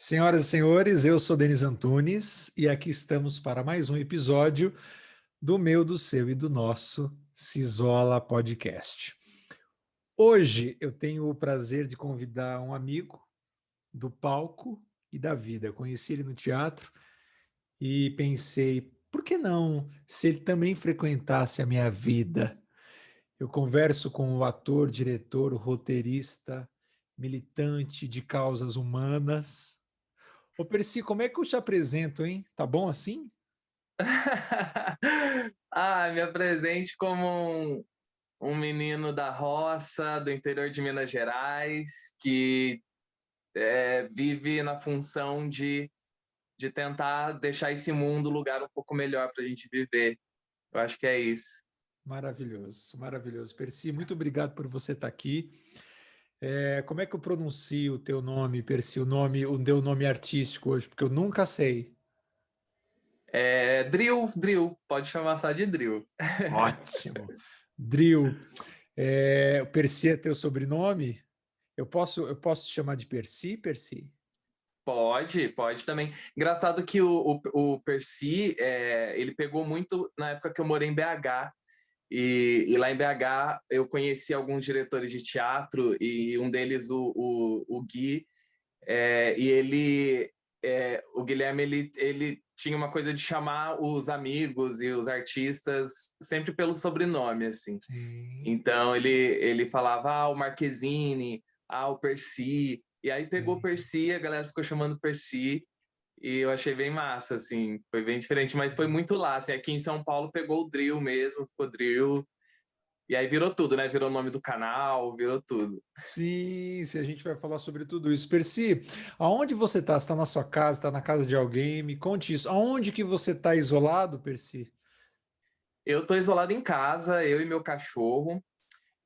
Senhoras e senhores, eu sou Denis Antunes e aqui estamos para mais um episódio do meu, do seu e do nosso Cisola Podcast. Hoje eu tenho o prazer de convidar um amigo do palco e da vida. Eu conheci ele no teatro e pensei, por que não se ele também frequentasse a minha vida? Eu converso com o ator, diretor, o roteirista, militante de causas humanas. Ô, Percy, como é que eu te apresento, hein? Tá bom assim? Me apresente como um menino da roça, do interior de Minas Gerais, que vive na função de tentar deixar esse mundo um lugar um pouco melhor para a gente viver. Eu acho que é isso. Maravilhoso, maravilhoso. Percy, muito obrigado por você estar aqui. Como é que eu pronuncio o teu nome, Percy? O teu nome artístico hoje, porque eu nunca sei. Drill, pode chamar só de Drill. Ótimo. Drill. O Percy é teu sobrenome? Eu posso te chamar de Percy, Percy? Pode também. Engraçado que o Percy, ele pegou muito na época que eu morei em BH. E lá em BH eu conheci alguns diretores de teatro e um deles, o Gui, e o Guilherme, ele tinha uma coisa de chamar os amigos e os artistas sempre pelo sobrenome, assim. Sim, Então ele falava, o Marquezine, o Percy, e aí pegou o sim, Percy, a galera ficou chamando Percy, e eu achei bem massa, assim, foi bem diferente, mas foi sim. muito lá, assim, aqui em São Paulo pegou o Drill mesmo, ficou Drill, e aí virou tudo, né? Virou o nome do canal, virou tudo. Sim, se a gente vai falar sobre tudo isso. Percy, aonde você está? Você está na sua casa, está na casa de alguém? Me conte isso. Aonde que você está isolado, Percy? Eu tô isolado em casa, eu e meu cachorro,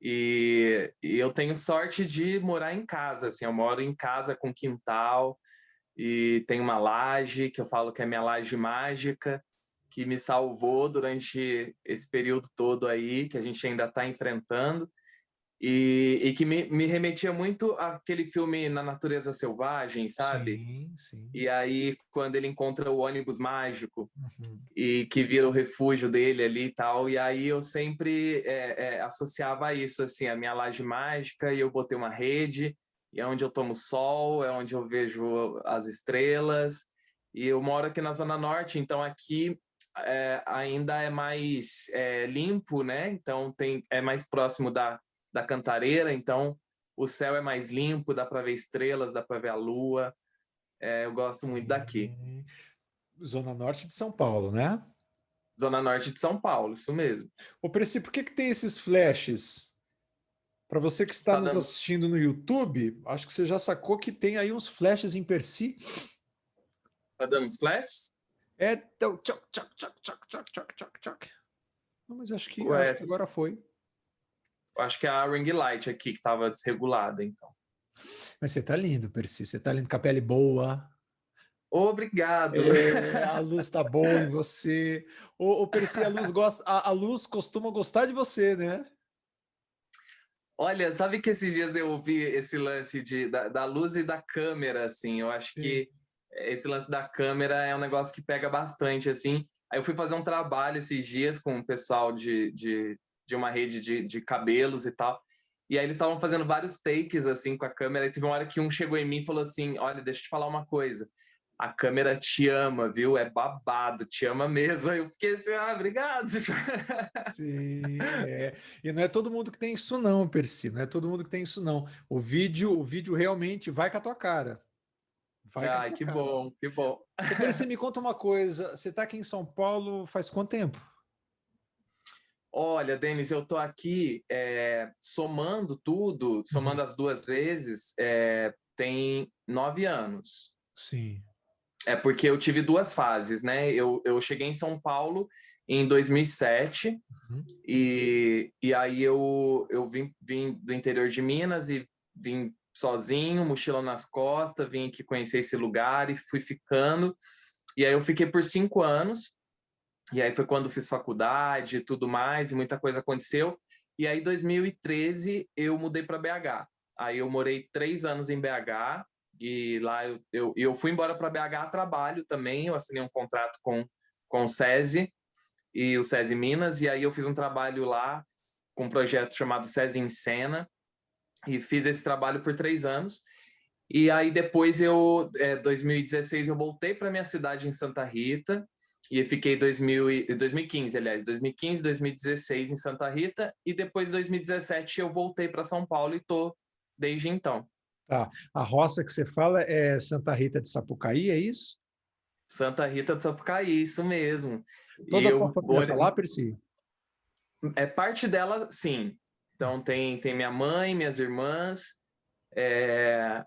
e eu tenho sorte de morar em casa, assim, eu moro em casa com quintal, e tem uma laje, que eu falo que é minha laje mágica, que me salvou durante esse período todo aí, que a gente ainda está enfrentando. E que me remetia muito àquele filme Na Natureza Selvagem, sabe? Sim, sim. E aí, quando ele encontra o ônibus mágico Uhum. e que vira o refúgio dele ali e tal, e aí eu sempre associava isso, assim, a minha laje mágica, e eu botei uma rede, e é onde eu tomo sol, é onde eu vejo as estrelas, e eu moro aqui na Zona Norte, então aqui ainda é mais limpo, né? Então é mais próximo da Cantareira, então o céu é mais limpo, dá para ver estrelas, dá para ver a lua. Eu gosto muito daqui. Sim. Zona Norte de São Paulo, né? Zona Norte de São Paulo, isso mesmo. Ô, Percy, por que que tem esses flashes? Para você que está Tá nos dando, assistindo no YouTube, acho que você já sacou que tem aí uns flashes em Percy. tá dando os flashes? Então, tchoc, tchoc, tchoc, tchoc, tchoc, tchoc, tchoc, tchoc. Não, mas acho que Ué, agora foi. eu acho que é a ring light aqui que estava desregulada, então. Mas você tá lindo, Percy. Você tá lindo com a pele boa. Obrigado! A luz tá boa em você. Ô, Percy, a luz costuma gostar de você, né? Olha, sabe que esses dias eu ouvi esse lance da luz e da câmera, assim. Eu acho Sim. que esse lance da câmera é um negócio que pega bastante, assim. Aí eu fui fazer um trabalho esses dias com o pessoal de uma rede de cabelos e tal. E aí eles estavam fazendo vários takes, assim, com a câmera. E teve uma hora que um chegou em mim e falou assim: Olha, deixa eu te falar uma coisa. A câmera te ama, viu? É babado, te ama mesmo. Aí eu fiquei assim, obrigado. Sim, é. E não é todo mundo que tem isso, não, Percy. Não é todo mundo que tem isso, não. O vídeo realmente vai com a tua cara. Vai com a Ai, tua que cara. bom, que bom. Ô, Percy, me conta uma coisa. Você está aqui em São Paulo faz quanto tempo? Olha, Denis, eu tô aqui somando tudo, Uhum. somando as duas vezes, tem 9 anos. Sim. É porque eu tive duas fases, né? Eu cheguei em São Paulo em 2007 Uhum. e aí eu vim do interior de Minas e vim sozinho, mochila nas costas, vim aqui conhecer esse lugar e fui ficando. E aí eu fiquei por 5 anos. E aí foi quando fiz faculdade e tudo mais, e muita coisa aconteceu. E aí, em 2013, eu mudei para BH. Aí eu morei 3 anos em BH, e lá eu fui embora para BH a trabalho também, eu assinei um contrato com o SESI e o SESI Minas, e aí eu fiz um trabalho lá com um projeto chamado SESI em Cena, e fiz esse trabalho por 3 anos. E aí depois 2016 eu voltei para minha cidade em Santa Rita e fiquei 2015, aliás, 2015, 2016 em Santa Rita e depois 2017 eu voltei para São Paulo e tô desde então. Tá. A roça que você fala é Santa Rita de Sapucaí, é isso? Santa Rita de Sapucaí, isso mesmo. E Toda a tua eu família está lá, Percy? é parte dela, sim. Então tem minha mãe, minhas irmãs,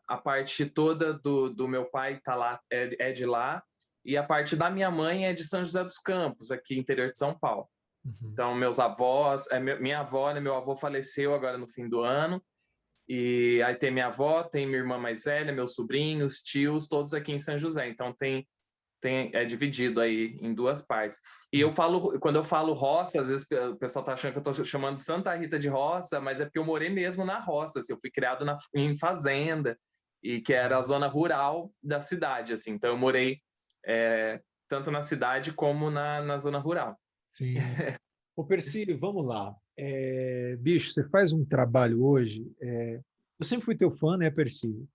a parte toda do meu pai tá lá, é de lá, e a parte da minha mãe é de São José dos Campos, aqui interior de São Paulo. Uhum. Então, meus avós, minha avó, né, meu avô faleceu agora no fim do ano, e aí tem minha avó, tem minha irmã mais velha, meus sobrinhos, tios, todos aqui em São José. Então, é dividido aí em duas partes. E quando eu falo roça, às vezes o pessoal tá achando que eu tô chamando Santa Rita de roça, mas é porque eu morei mesmo na roça, assim, eu fui criado em fazenda, e que era a zona rural da cidade, assim. Então eu morei tanto na cidade como na zona rural. Sim. Ô, Percy, vamos lá. Bicho, você faz um trabalho hoje. Eu sempre fui teu fã, né, Percy?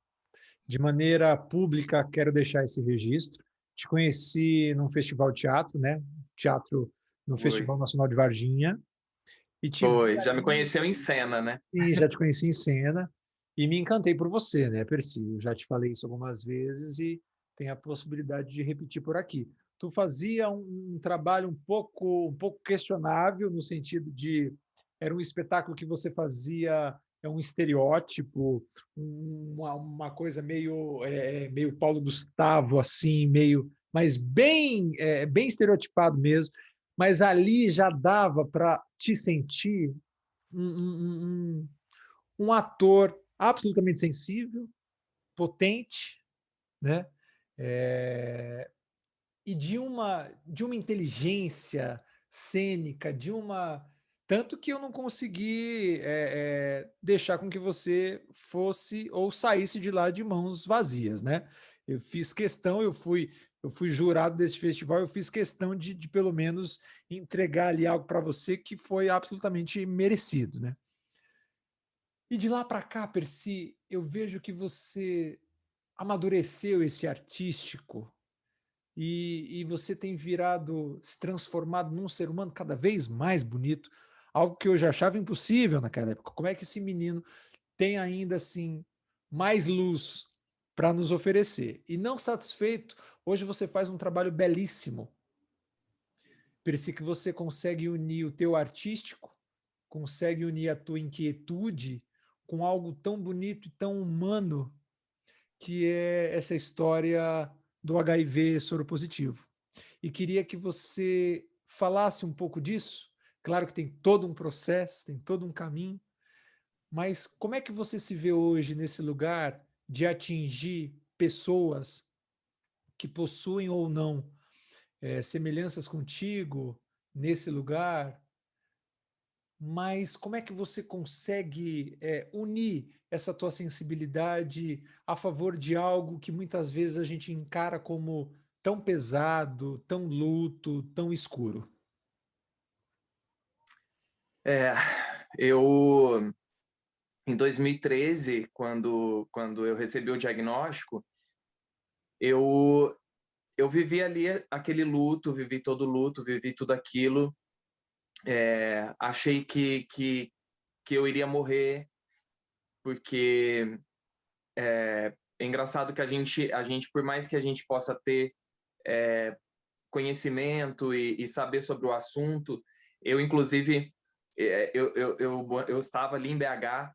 De maneira pública, quero deixar esse registro. Te conheci num festival de teatro, né? Teatro no Foi, Festival Nacional de Varginha. E te vi foi. Já me ali, conheceu em cena, né? e já te conheci em cena. E me encantei por você, né, Percy? Eu já te falei isso algumas vezes e tem a possibilidade de repetir por aqui. Tu fazia um trabalho um pouco questionável, no sentido de era um espetáculo que você fazia um estereótipo, uma coisa meio Paulo Gustavo, assim, meio, mas bem estereotipado mesmo. Mas ali já dava para te sentir um ator absolutamente sensível, potente, né? É, e de uma inteligência cênica, tanto que eu não consegui deixar com que você fosse ou saísse de lá de mãos vazias, né? Eu fiz questão, eu fui jurado desse festival, eu fiz questão de pelo menos entregar ali algo para você que foi absolutamente merecido, né? E de lá para cá, Percy, eu vejo que você amadureceu esse artístico e você tem se transformado num ser humano cada vez mais bonito, algo que eu já achava impossível naquela época. Como é que esse menino tem ainda assim mais luz para nos oferecer? E não satisfeito, hoje você faz um trabalho belíssimo. Percy, que você consegue unir o teu artístico, consegue unir a tua inquietude com algo tão bonito e tão humano que é essa história do HIV soropositivo. E queria que você falasse um pouco disso. Claro que tem todo um processo, tem todo um caminho, mas como é que você se vê hoje nesse lugar de atingir pessoas que possuem ou não semelhanças contigo nesse lugar? Mas como é que você consegue unir essa tua sensibilidade a favor de algo que muitas vezes a gente encara como tão pesado, tão luto, tão escuro? É, eu em 2013, quando eu recebi o diagnóstico, eu eu vivi ali aquele luto, vivi todo o luto, vivi tudo aquilo. Achei que eu iria morrer, porque é engraçado que a gente, por mais que a gente possa ter conhecimento e saber sobre o assunto, eu, inclusive, eu estava ali em BH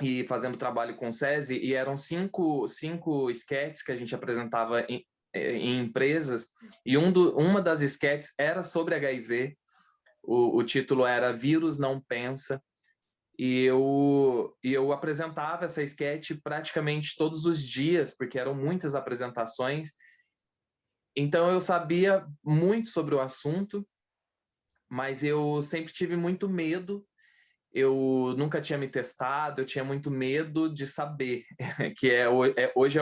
e fazendo trabalho com o SESI, e eram cinco esquetes que a gente apresentava em empresas, e uma das esquetes era sobre HIV. O título era Vírus Não Pensa, e eu apresentava essa esquete praticamente todos os dias, porque eram muitas apresentações. Então eu sabia muito sobre o assunto, mas eu sempre tive muito medo. Eu nunca tinha me testado, eu tinha muito medo de saber, que hoje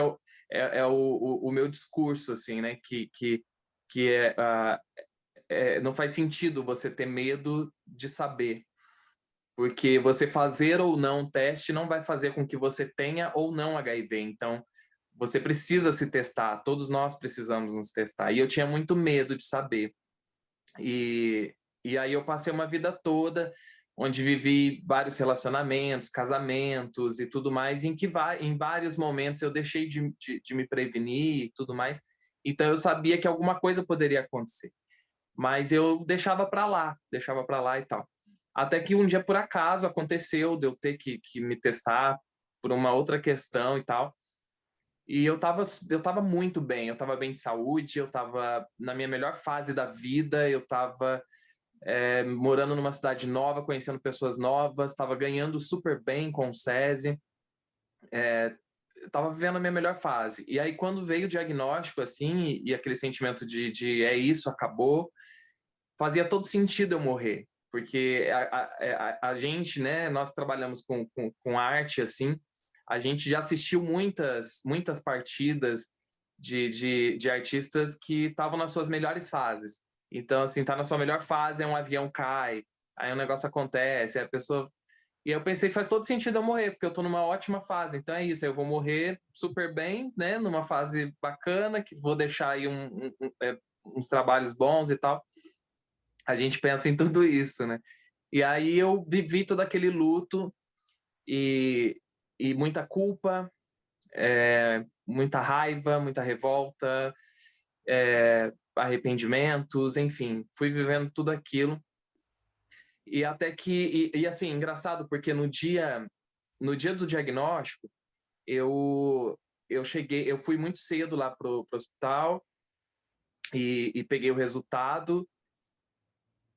é o meu discurso, assim, né? Que não faz sentido você ter medo de saber, porque você fazer ou não um teste não vai fazer com que você tenha ou não HIV. Então, você precisa se testar, todos nós precisamos nos testar. E eu tinha muito medo de saber. E aí eu passei uma vida toda onde vivi vários relacionamentos, casamentos e tudo mais, em que em vários momentos eu deixei de me prevenir e tudo mais. Então eu sabia que alguma coisa poderia acontecer, mas eu deixava para lá e tal. Até que um dia, por acaso, aconteceu de eu ter que me testar por uma outra questão e tal. E eu tava muito bem, eu tava bem de saúde, eu tava na minha melhor fase da vida, eu tava morando numa cidade nova, conhecendo pessoas novas, estava ganhando super bem com o SESI, estava vivendo a minha melhor fase. E aí, quando veio o diagnóstico, assim, e aquele sentimento de é isso, acabou, fazia todo sentido eu morrer. Porque a gente, né, nós trabalhamos com arte, assim, a gente já assistiu muitas partidas de artistas que estavam nas suas melhores fases. Então, assim, tá na sua melhor fase, um avião cai, aí um negócio acontece, a pessoa... E eu pensei que faz todo sentido eu morrer, porque eu tô numa ótima fase. Então é isso, eu vou morrer super bem, né, numa fase bacana, que vou deixar aí uns trabalhos bons e tal. A gente pensa em tudo isso, né? E aí eu vivi todo aquele luto e, e muita culpa, muita raiva, muita revolta, arrependimentos, enfim, fui vivendo tudo aquilo. E até que, assim, engraçado, porque no dia do diagnóstico, eu fui muito cedo lá pro hospital e peguei o resultado.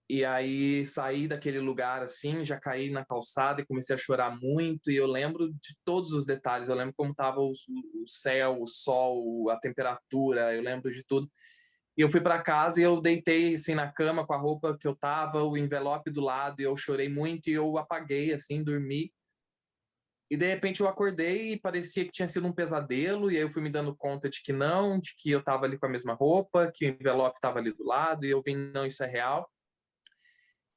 E aí saí daquele lugar assim, já caí na calçada e comecei a chorar muito. E eu lembro de todos os detalhes. Eu lembro como estava o céu, o sol, a temperatura. Eu lembro de tudo. E eu fui para casa e eu deitei assim na cama com a roupa que eu tava, o envelope do lado. E eu chorei muito e eu apaguei assim, dormi. E de repente eu acordei e parecia que tinha sido um pesadelo. E aí eu fui me dando conta de que não, de que eu tava ali com a mesma roupa, que o envelope estava ali do lado. E eu vi, não, isso é real.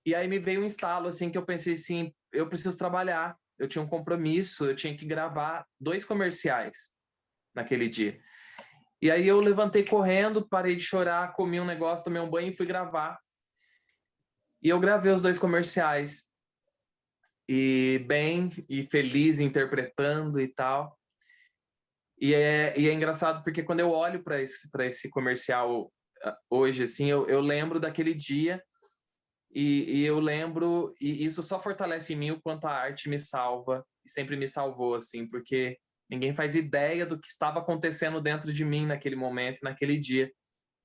E aí me veio um estalo, assim, que eu pensei assim, eu preciso trabalhar, eu tinha um compromisso, eu tinha que gravar 2 comerciais naquele dia. E aí eu levantei correndo, parei de chorar, comi um negócio, tomei um banho e fui gravar. E eu gravei os 2 comerciais. E bem, e feliz interpretando e tal. E é engraçado porque quando eu olho para esse comercial hoje, assim, eu lembro daquele dia. E eu lembro, e isso só fortalece em mim o quanto a arte me salva, e sempre me salvou, assim, porque ninguém faz ideia do que estava acontecendo dentro de mim naquele momento, naquele dia.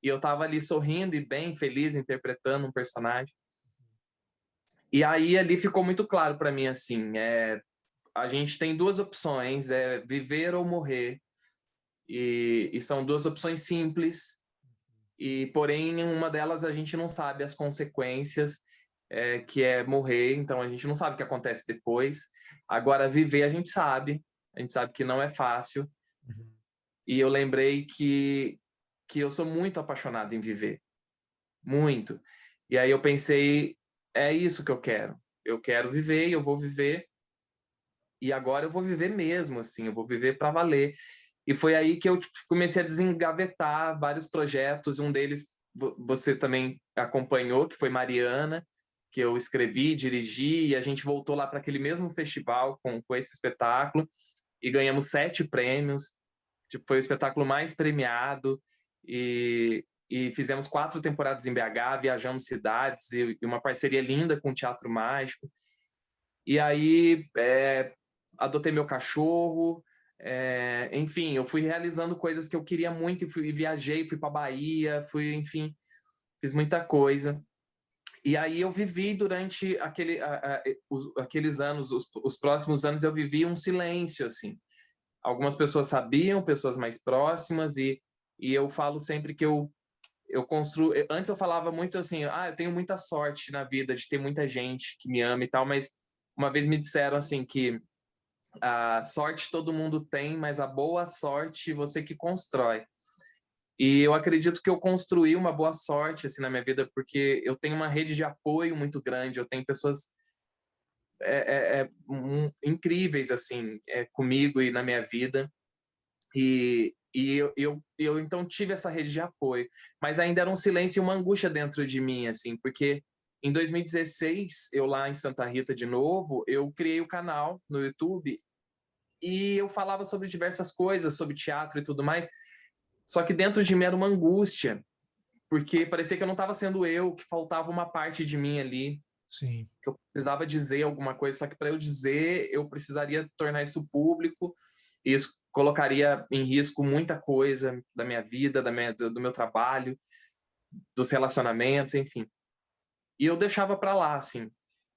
E eu estava ali sorrindo e bem feliz, interpretando um personagem. E aí ali ficou muito claro para mim, assim, a gente tem 2 opções, viver ou morrer. E são 2 opções simples, e porém em uma delas a gente não sabe as consequências, que é morrer, então a gente não sabe o que acontece depois. Agora, viver a gente sabe que não é fácil, Uhum. e eu lembrei que eu sou muito apaixonado em viver, muito. E aí eu pensei, é isso que eu quero viver, eu vou viver, e agora eu vou viver mesmo, assim, eu vou viver para valer. E foi aí que eu comecei a desengavetar vários projetos, um deles você também acompanhou, que foi Mariana, que eu escrevi, dirigi, e a gente voltou lá para aquele mesmo festival com esse espetáculo, e ganhamos 7 prêmios, tipo, foi o espetáculo mais premiado, e fizemos 4 temporadas em BH, viajamos cidades, e uma parceria linda com o Teatro Mágico. E aí adotei meu cachorro, enfim, eu fui realizando coisas que eu queria muito, e viajei, fui para Bahia, enfim, fiz muita coisa. E aí eu vivi durante aqueles anos, os próximos anos, eu vivi um silêncio, assim. Algumas pessoas sabiam, pessoas mais próximas, e eu falo sempre que eu construo... Antes eu falava muito assim, eu tenho muita sorte na vida de ter muita gente que me ama e tal, mas uma vez me disseram assim que A sorte todo mundo tem, mas a boa sorte você que constrói. E eu acredito que eu construí uma boa sorte assim na minha vida, porque eu tenho uma rede de apoio muito grande, eu tenho pessoas incríveis assim comigo e na minha vida. E eu então tive essa rede de apoio, mas ainda era um silêncio e uma angústia dentro de mim, assim, porque em 2016, eu lá em Santa Rita de novo, eu criei o canal no YouTube e eu falava sobre diversas coisas, sobre teatro e tudo mais, só que dentro de mim era uma angústia, porque parecia que eu não estava sendo eu, que faltava uma parte de mim ali, Sim. que eu precisava dizer alguma coisa, só que para eu dizer, eu precisaria tornar isso público, e isso colocaria em risco muita coisa da minha vida, do meu trabalho, dos relacionamentos, enfim. E eu deixava para lá, assim.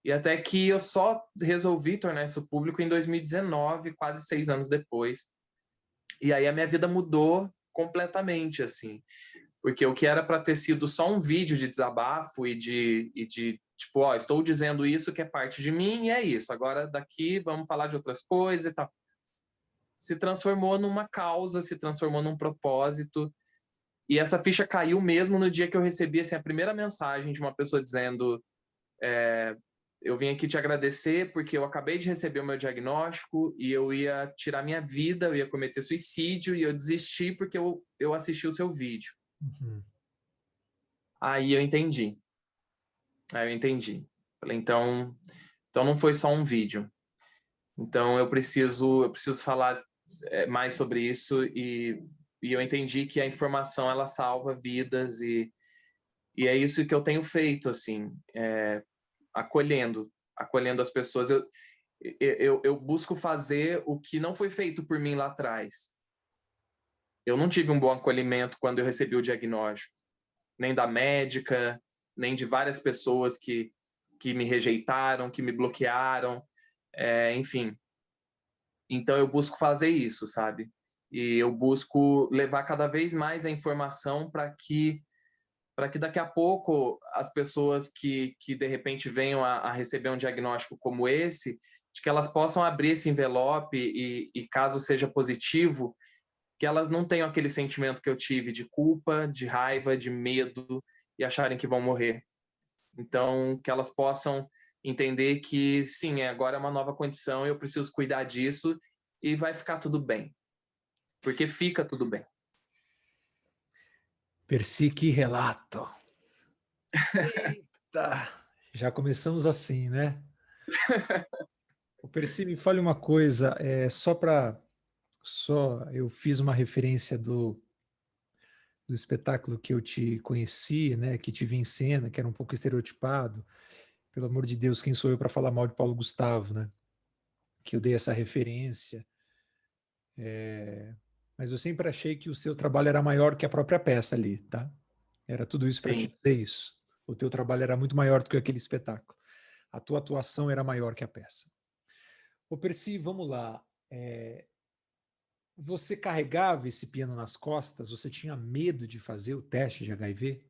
E até que eu só resolvi tornar isso público em 2019, quase 6 anos depois. E aí a minha vida mudou completamente, assim. Porque o que era para ter sido só um vídeo de desabafo e de tipo, ó, estou dizendo isso que é parte de mim e é isso. Agora daqui vamos falar de outras coisas e tal. Se transformou numa causa, se transformou num propósito. E essa ficha caiu mesmo no dia que eu recebi assim, a primeira mensagem de uma pessoa dizendo: eu vim aqui te agradecer porque eu acabei de receber o meu diagnóstico e eu ia tirar minha vida, eu ia cometer suicídio e eu desisti porque eu assisti o seu vídeo. Uhum. Aí eu entendi. Aí eu entendi. Falei, então não foi só um vídeo. Então eu preciso falar mais sobre isso e eu entendi que a informação ela salva vidas e é isso que eu tenho feito, assim, acolhendo as pessoas. Eu busco fazer o que não foi feito por mim lá atrás. Eu não tive um bom acolhimento quando eu recebi o diagnóstico, nem da médica, nem de várias pessoas que me rejeitaram, que me bloquearam, enfim. Então eu busco fazer isso, sabe? E eu busco levar cada vez mais a informação para que daqui a pouco as pessoas que de repente venham a receber um diagnóstico como esse, de que elas possam abrir esse envelope e caso seja positivo, que elas não tenham aquele sentimento que eu tive de culpa, de raiva, de medo e acharem que vão morrer. Então, que elas possam entender que, sim, agora é uma nova condição, eu preciso cuidar disso e vai ficar tudo bem. Porque fica tudo bem. Percy, que relato. Eita! Já começamos assim, né? O Percy, me fale uma coisa, eu fiz uma referência do espetáculo que eu te conheci, né, que te vi em cena, que era um pouco estereotipado. Pelo amor de Deus, quem sou eu para falar mal de Paulo Gustavo, né? Que eu dei essa referência. Mas eu sempre achei que o seu trabalho era maior que a própria peça ali, tá? Era tudo isso para te Sim. dizer isso. O teu trabalho era muito maior do que aquele espetáculo. A tua atuação era maior que a peça. Ô Percy, vamos lá. Você carregava esse piano nas costas? Você tinha medo de fazer o teste de HIV?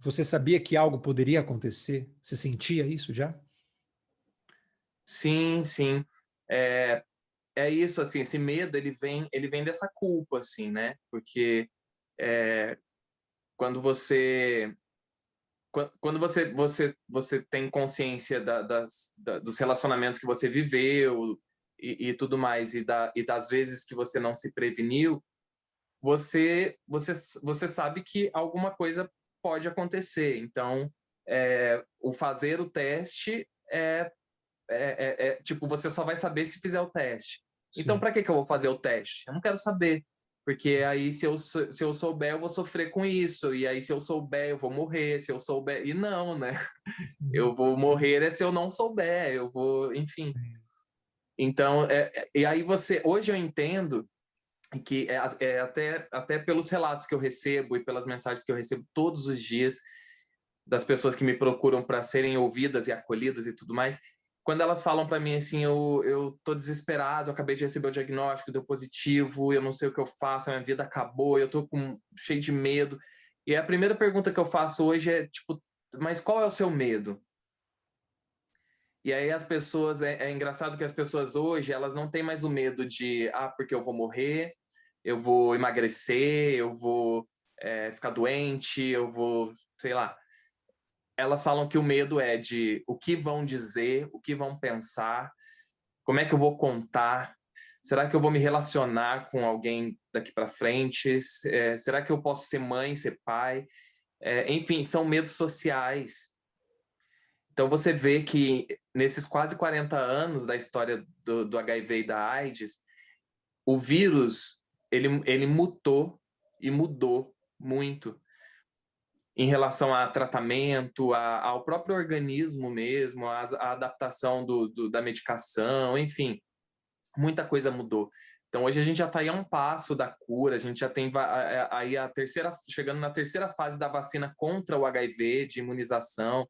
Você sabia que algo poderia acontecer? Você sentia isso já? Sim, sim. É isso, assim, esse medo, ele vem dessa culpa, assim, né? Porque é, quando você quando você tem consciência dos relacionamentos que você viveu e tudo mais, e das vezes que você não se preveniu, você sabe que alguma coisa pode acontecer. Então, o fazer o teste tipo, você só vai saber se fizer o teste. Então, Sim. para que eu vou fazer o teste? Eu não quero saber. Porque aí, se eu souber, eu vou sofrer com isso. E aí, se eu souber, eu vou morrer. Se eu souber. E não, né? Uhum. Eu vou morrer se eu não souber. Eu vou, enfim. Então, e aí você. Hoje eu entendo que até pelos relatos que eu recebo e pelas mensagens que eu recebo todos os dias das pessoas que me procuram para serem ouvidas e acolhidas e tudo mais, quando elas falam para mim assim, eu tô desesperado, eu acabei de receber o diagnóstico, deu positivo, eu não sei o que eu faço, a minha vida acabou, eu tô cheio de medo. E a primeira pergunta que eu faço hoje é tipo, mas qual é o seu medo? E aí as pessoas, é engraçado que as pessoas hoje, elas não têm mais o medo de, porque eu vou morrer, eu vou emagrecer, eu vou ficar doente, eu vou, sei lá. Elas falam que o medo é de o que vão dizer, o que vão pensar, como é que eu vou contar, será que eu vou me relacionar com alguém daqui para frente, será que eu posso ser mãe, ser pai? Enfim, são medos sociais. Então você vê que nesses quase 40 anos da história do HIV e da AIDS, o vírus ele mutou e mudou muito em relação a tratamento, ao próprio organismo mesmo, a adaptação da medicação, enfim, muita coisa mudou. Então hoje a gente já está aí a um passo da cura, a gente já tem aí chegando na terceira fase da vacina contra o HIV, de imunização,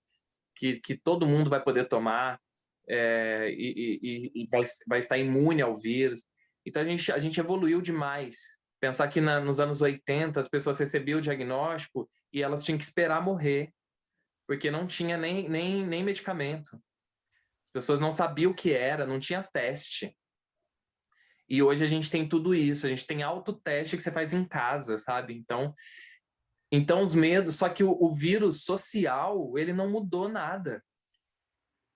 que todo mundo vai poder tomar e vai estar imune ao vírus. Então a gente evoluiu demais. Pensar que nos anos 80 as pessoas recebiam o diagnóstico e elas tinham que esperar morrer, porque não tinha nem medicamento. As pessoas não sabiam o que era, não tinha teste. E hoje a gente tem tudo isso, a gente tem autoteste que você faz em casa, sabe? Então os medos, só que o vírus social, ele não mudou nada.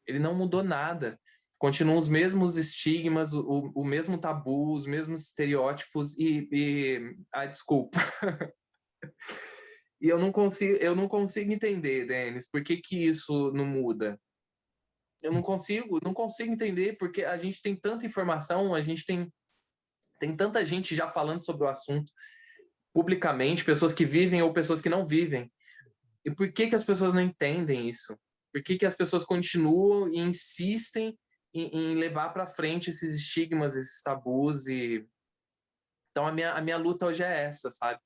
Ele não mudou nada. Continuam os mesmos estigmas, o mesmo tabu, os mesmos estereótipos desculpa. E eu não consigo entender, Denis, por que isso não muda? Eu não consigo entender, porque a gente tem tanta informação, a gente tem tanta gente já falando sobre o assunto publicamente, pessoas que vivem ou pessoas que não vivem. E por que as pessoas não entendem isso? Por que as pessoas continuam e insistem em levar para frente esses estigmas, esses tabus? Então a minha luta hoje é essa, sabe?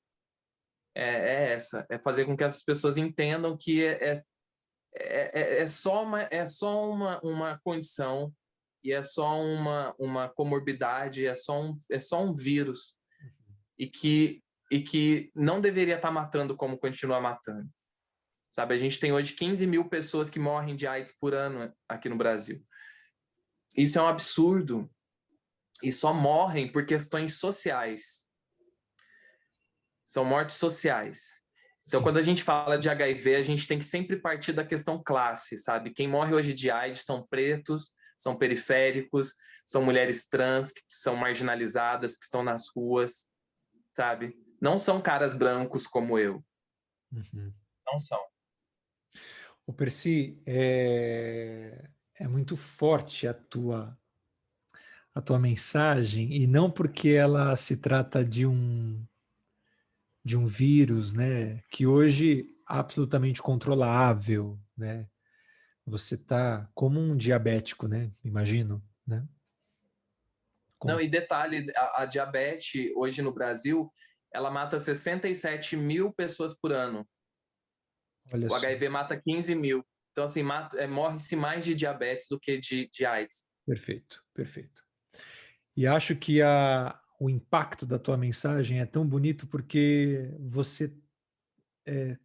Essa, é fazer com que as pessoas entendam que é só uma condição e é só uma comorbidade, é só um vírus e que não deveria estar matando como continua matando. Sabe, a gente tem hoje 15 mil pessoas que morrem de AIDS por ano aqui no Brasil. Isso é um absurdo. E só morrem por questões sociais. São mortes sociais. Então, quando a gente fala de HIV, a gente tem que sempre partir da questão classe, sabe? Quem morre hoje de AIDS são pretos, são periféricos, são mulheres trans que são marginalizadas, que estão nas ruas, sabe? Não são caras brancos como eu. Uhum. Não são. O Percy, é muito forte a tua mensagem, e não porque ela se trata de um vírus, né, que hoje é absolutamente controlável, né? Você tá como um diabético, né? Imagino, né? Não, e detalhe, a diabetes hoje no Brasil, ela mata 67 mil pessoas por ano. Olha O só. HIV mata 15 mil. Então, assim, morre-se mais de diabetes do que de AIDS. Perfeito, perfeito. E acho que o impacto da tua mensagem é tão bonito porque você,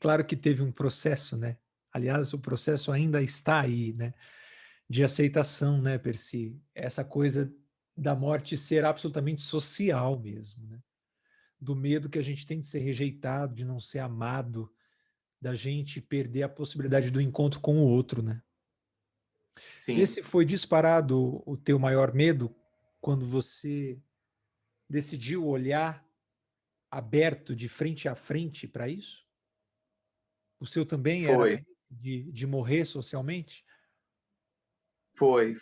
claro que teve um processo, né? Aliás, o processo ainda está aí, né? De aceitação, né, Percy? Essa coisa da morte ser absolutamente social mesmo, né? Do medo que a gente tem de ser rejeitado, de não ser amado, da gente perder a possibilidade do encontro com o outro, né? Sim. Esse foi disparado o teu maior medo quando você decidiu olhar aberto de frente a frente para isso? O seu também era Foi. de morrer socialmente? Foi.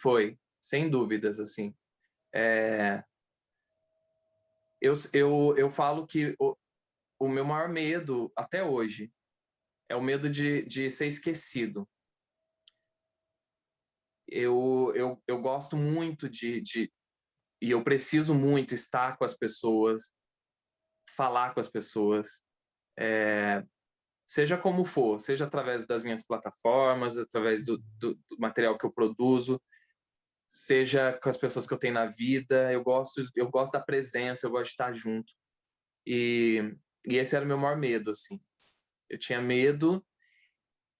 Sem dúvidas, assim. Eu falo que o meu maior medo, até hoje, é o medo de ser esquecido. Eu gosto muito e eu preciso muito estar com as pessoas, falar com as pessoas, seja como for, seja através das minhas plataformas, através do material que eu produzo, seja com as pessoas que eu tenho na vida. Eu gosto da presença, eu gosto de estar junto. E esse era o meu maior medo, assim. Eu tinha medo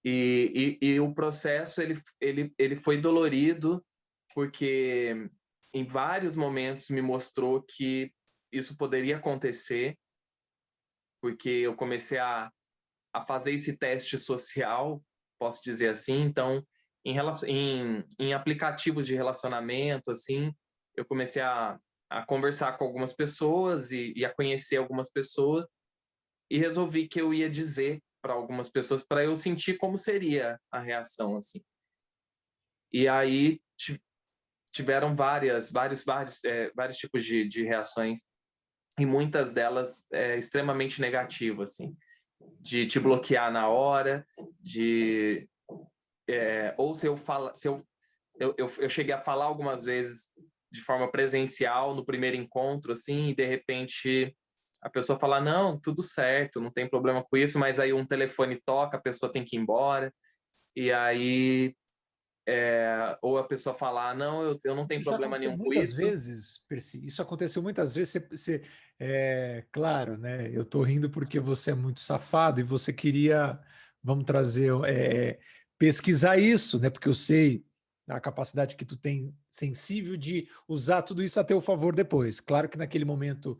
E o processo ele foi dolorido, porque em vários momentos me mostrou que isso poderia acontecer, porque eu comecei a fazer esse teste social, posso dizer assim. Então, em aplicativos de relacionamento, assim, eu comecei a conversar com algumas pessoas e a conhecer algumas pessoas, e resolvi que eu ia dizer para algumas pessoas para eu sentir como seria a reação, assim. E aí tiveram vários tipos de reações, e muitas delas extremamente negativas, assim, de te bloquear na hora, ou se eu falo, se eu cheguei a falar algumas vezes de forma presencial no primeiro encontro, assim, e de repente a pessoa fala, não, tudo certo, não tem problema com isso, mas aí um telefone toca, a pessoa tem que ir embora, e aí ou a pessoa falar, não, eu não tenho Isso já problema aconteceu nenhum com muitas isso. vezes, Percy. Isso aconteceu muitas vezes. Claro, né? Eu tô rindo porque você é muito safado e você queria, vamos trazer, pesquisar isso, né? Porque eu sei a capacidade que tu tem sensível de usar tudo isso a teu favor depois. Claro que naquele momento,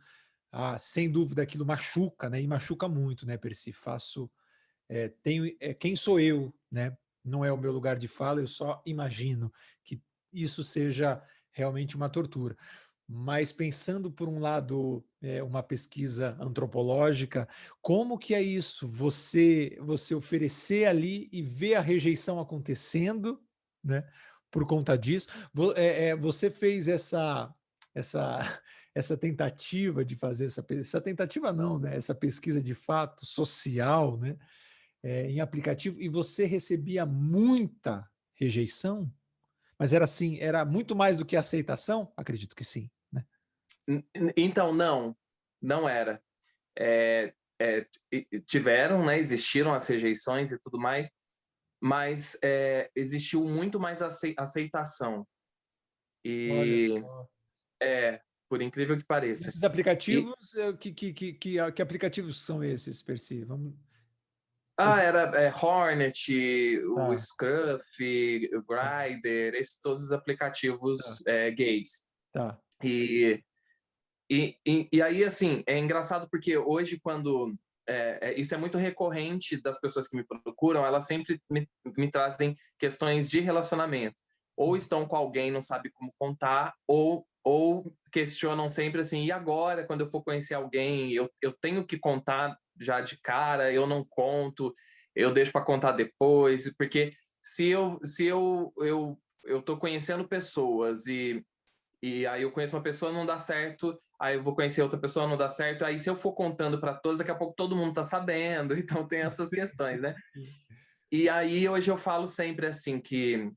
sem dúvida, aquilo machuca, né? E machuca muito, né, Percy? Quem sou eu, né? Não é o meu lugar de fala, eu só imagino que isso seja realmente uma tortura. Mas pensando por um lado, uma pesquisa antropológica, como que é isso? Você oferecer ali e ver a rejeição acontecendo, né? Por conta disso, você fez essa essa tentativa de fazer essa tentativa não, né? Essa pesquisa de fato social, né? Em aplicativo, e você recebia muita rejeição, mas era assim, era muito mais do que aceitação? Acredito que sim, né? Então, não era. É, Tiveram, né, existiram as rejeições e tudo mais, mas existiu muito mais aceitação. Olha E só. por incrível que pareça. Esses E, aplicativos, que aplicativos são esses, Percy? Vamos. era Hornet, o Tá, Scruff, o tá, Grindr, todos os tá, aplicativos gays. tá. E, e aí, assim, é engraçado porque hoje, quando. Isso é muito recorrente das pessoas que me procuram, elas sempre me trazem questões de relacionamento. Ou estão com alguém e não sabe como contar, ou questionam sempre assim: e agora, quando eu for conhecer alguém, eu tenho que contar já de cara, eu não conto, eu deixo para contar depois, porque se eu tô conhecendo pessoas e aí eu conheço uma pessoa, não dá certo, aí eu vou conhecer outra pessoa, não dá certo, aí se eu for contando para todos, daqui a pouco todo mundo tá sabendo, então tem essas questões, né? E aí hoje eu falo sempre assim que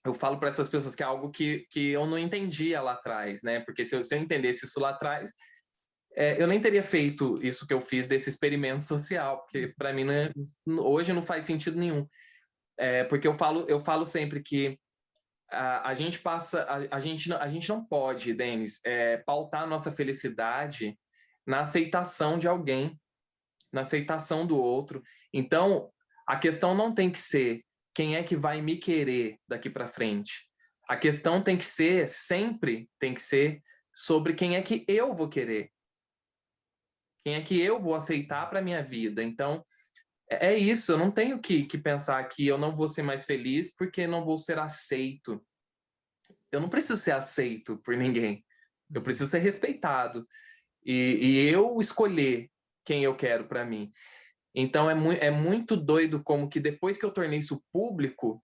eu falo para essas pessoas que é algo que eu não entendia lá atrás, né? Porque se eu entendesse isso lá atrás, eu nem teria feito isso que eu fiz desse experimento social, porque para mim hoje não faz sentido nenhum. Porque eu falo sempre que a gente passa, a gente não pode, Denis, pautar a nossa felicidade na aceitação de alguém, na aceitação do outro. Então, a questão não tem que ser quem é que vai me querer daqui para frente. A questão tem que ser, sempre tem que ser, sobre quem é que eu vou querer, quem é que eu vou aceitar para minha vida. Então, é isso, eu não tenho que pensar que eu não vou ser mais feliz porque não vou ser aceito. Eu não preciso ser aceito por ninguém. Eu Uhum. preciso ser respeitado. E eu escolher quem eu quero para mim. Então é muito doido como que depois que eu tornei isso público,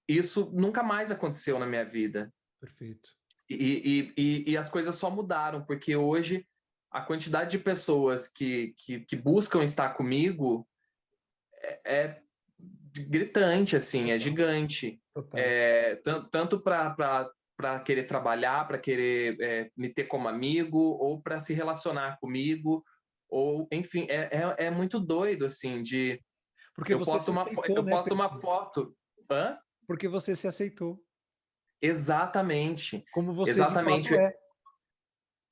isso nunca mais aconteceu na minha vida. Perfeito. E as coisas só mudaram, porque hoje a quantidade de pessoas que buscam estar comigo é gritante, assim, é Total, gigante. total. Tanto para querer trabalhar, para querer me ter como amigo, ou para se relacionar comigo, ou, enfim, é muito doido, assim, de Porque você se aceitou, eu né, posto uma Percy? foto. Hã? Porque você se aceitou, Exatamente, como você de fato exatamente. é.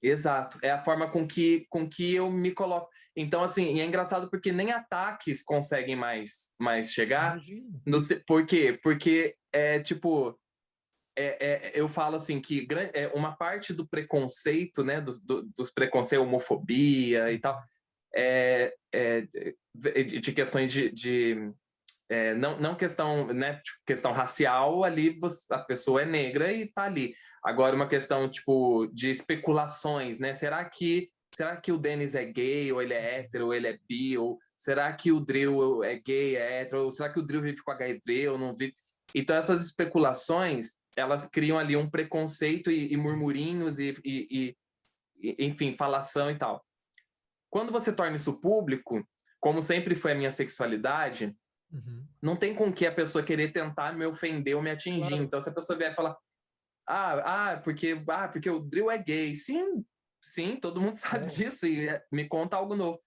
Exato, é a forma com que eu me coloco. Então, assim, e é engraçado porque nem ataques conseguem mais chegar. Imagina. Por quê? Porque tipo, eu falo assim que uma parte do preconceito, né, dos preconceitos, homofobia e tal, de questões não questão, né, tipo, questão racial, ali a pessoa é negra e tá ali. Agora, uma questão, tipo, de especulações, né? Será que o Dennis é gay, ou ele é hétero, ou ele é bi, ou será que o Drill é gay, é hétero, ou será que o Drill vive com HIV, ou não vive? Então, essas especulações, elas criam ali um preconceito e murmurinhos enfim, falação e tal. Quando você torna isso público, como sempre foi a minha sexualidade, Uhum. não tem com que a pessoa querer tentar me ofender ou me atingir. Claro. Então, se a pessoa vier falar, porque o Drill é gay. Sim, sim, todo mundo sabe É, disso e me conta algo novo.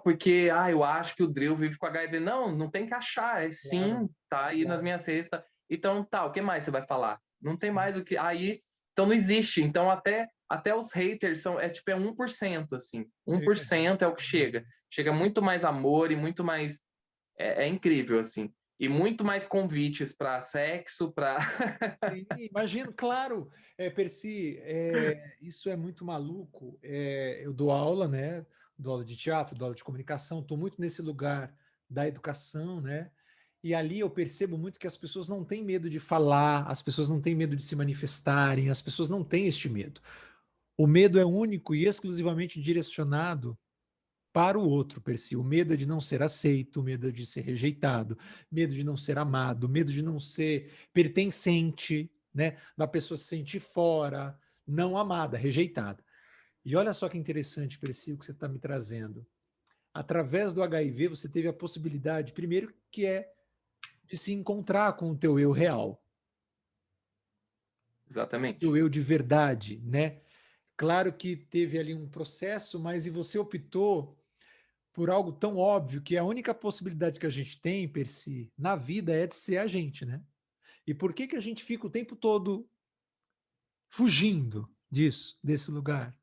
Porque eu acho que o Drill vive com HIV. Não, não tem que achar. claro, Sim, tá aí nas claro. minhas redes. Tá. Então, tá, o que mais você vai falar? Não tem mais o que. Aí, então não existe. Então, até os haters tipo, é 1%, assim. Eu imagino. 1% é o que chega. Chega muito mais amor e muito mais. É incrível, assim. E muito mais convites para sexo, para. Sim, imagino, claro, Percy, isso é muito maluco. Eu dou aula, né? Dou aula de teatro, dou aula de comunicação, estou muito nesse lugar da educação, né? E ali eu percebo muito que as pessoas não têm medo de falar, as pessoas não têm medo de se manifestarem, as pessoas não têm este medo. O medo é único e exclusivamente direcionado para o outro, Percy. O medo é de não ser aceito, o medo é de ser rejeitado, medo de não ser amado, medo de não ser pertencente, né? Da pessoa se sentir fora, não amada, rejeitada. E olha só que interessante, Percy, o que você está me trazendo. Através do HIV, você teve a possibilidade, primeiro, que é de se encontrar com o teu eu real, o teu Exatamente. eu de verdade, né? Claro que teve ali um processo, mas e você optou por algo tão óbvio que a única possibilidade que a gente tem, Percy, na vida é de ser a gente, né? E por que que a gente fica o tempo todo fugindo disso, desse lugar?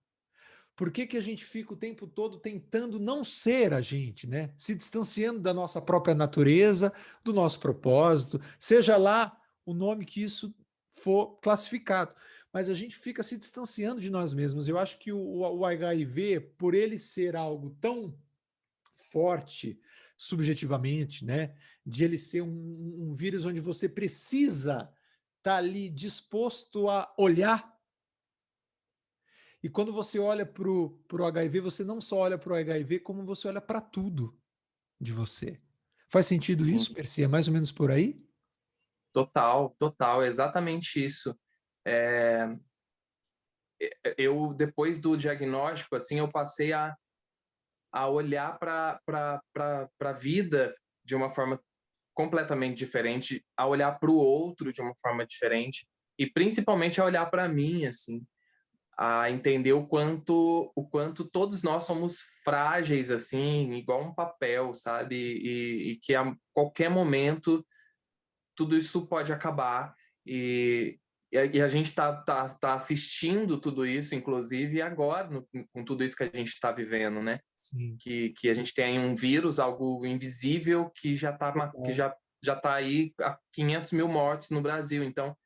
Por que que a gente fica o tempo todo tentando não ser a gente, né? Se distanciando da nossa própria natureza, do nosso propósito, seja lá o nome que isso for classificado. Mas a gente fica se distanciando de nós mesmos. Eu acho que o HIV, por ele ser algo tão forte subjetivamente, né? De ele ser um vírus onde você precisa estar ali disposto a olhar. E quando você olha para o HIV, você não só olha para o HIV, como você olha para tudo de você. Faz sentido Sim, isso, Percy? É mais ou menos por aí? total, total, exatamente isso. É, eu, depois do diagnóstico, assim, eu passei a olhar para a vida de uma forma completamente diferente, a olhar para o outro de uma forma diferente, e principalmente a olhar para mim, assim, a entender o quanto todos nós somos frágeis, assim, igual um papel, sabe? E que a qualquer momento tudo isso pode acabar e a gente tá assistindo tudo isso, inclusive agora, com tudo isso que a gente está vivendo, né? Sim. Que a gente tem um vírus, algo invisível, que já tá aí a 500 mil mortes no Brasil. Então,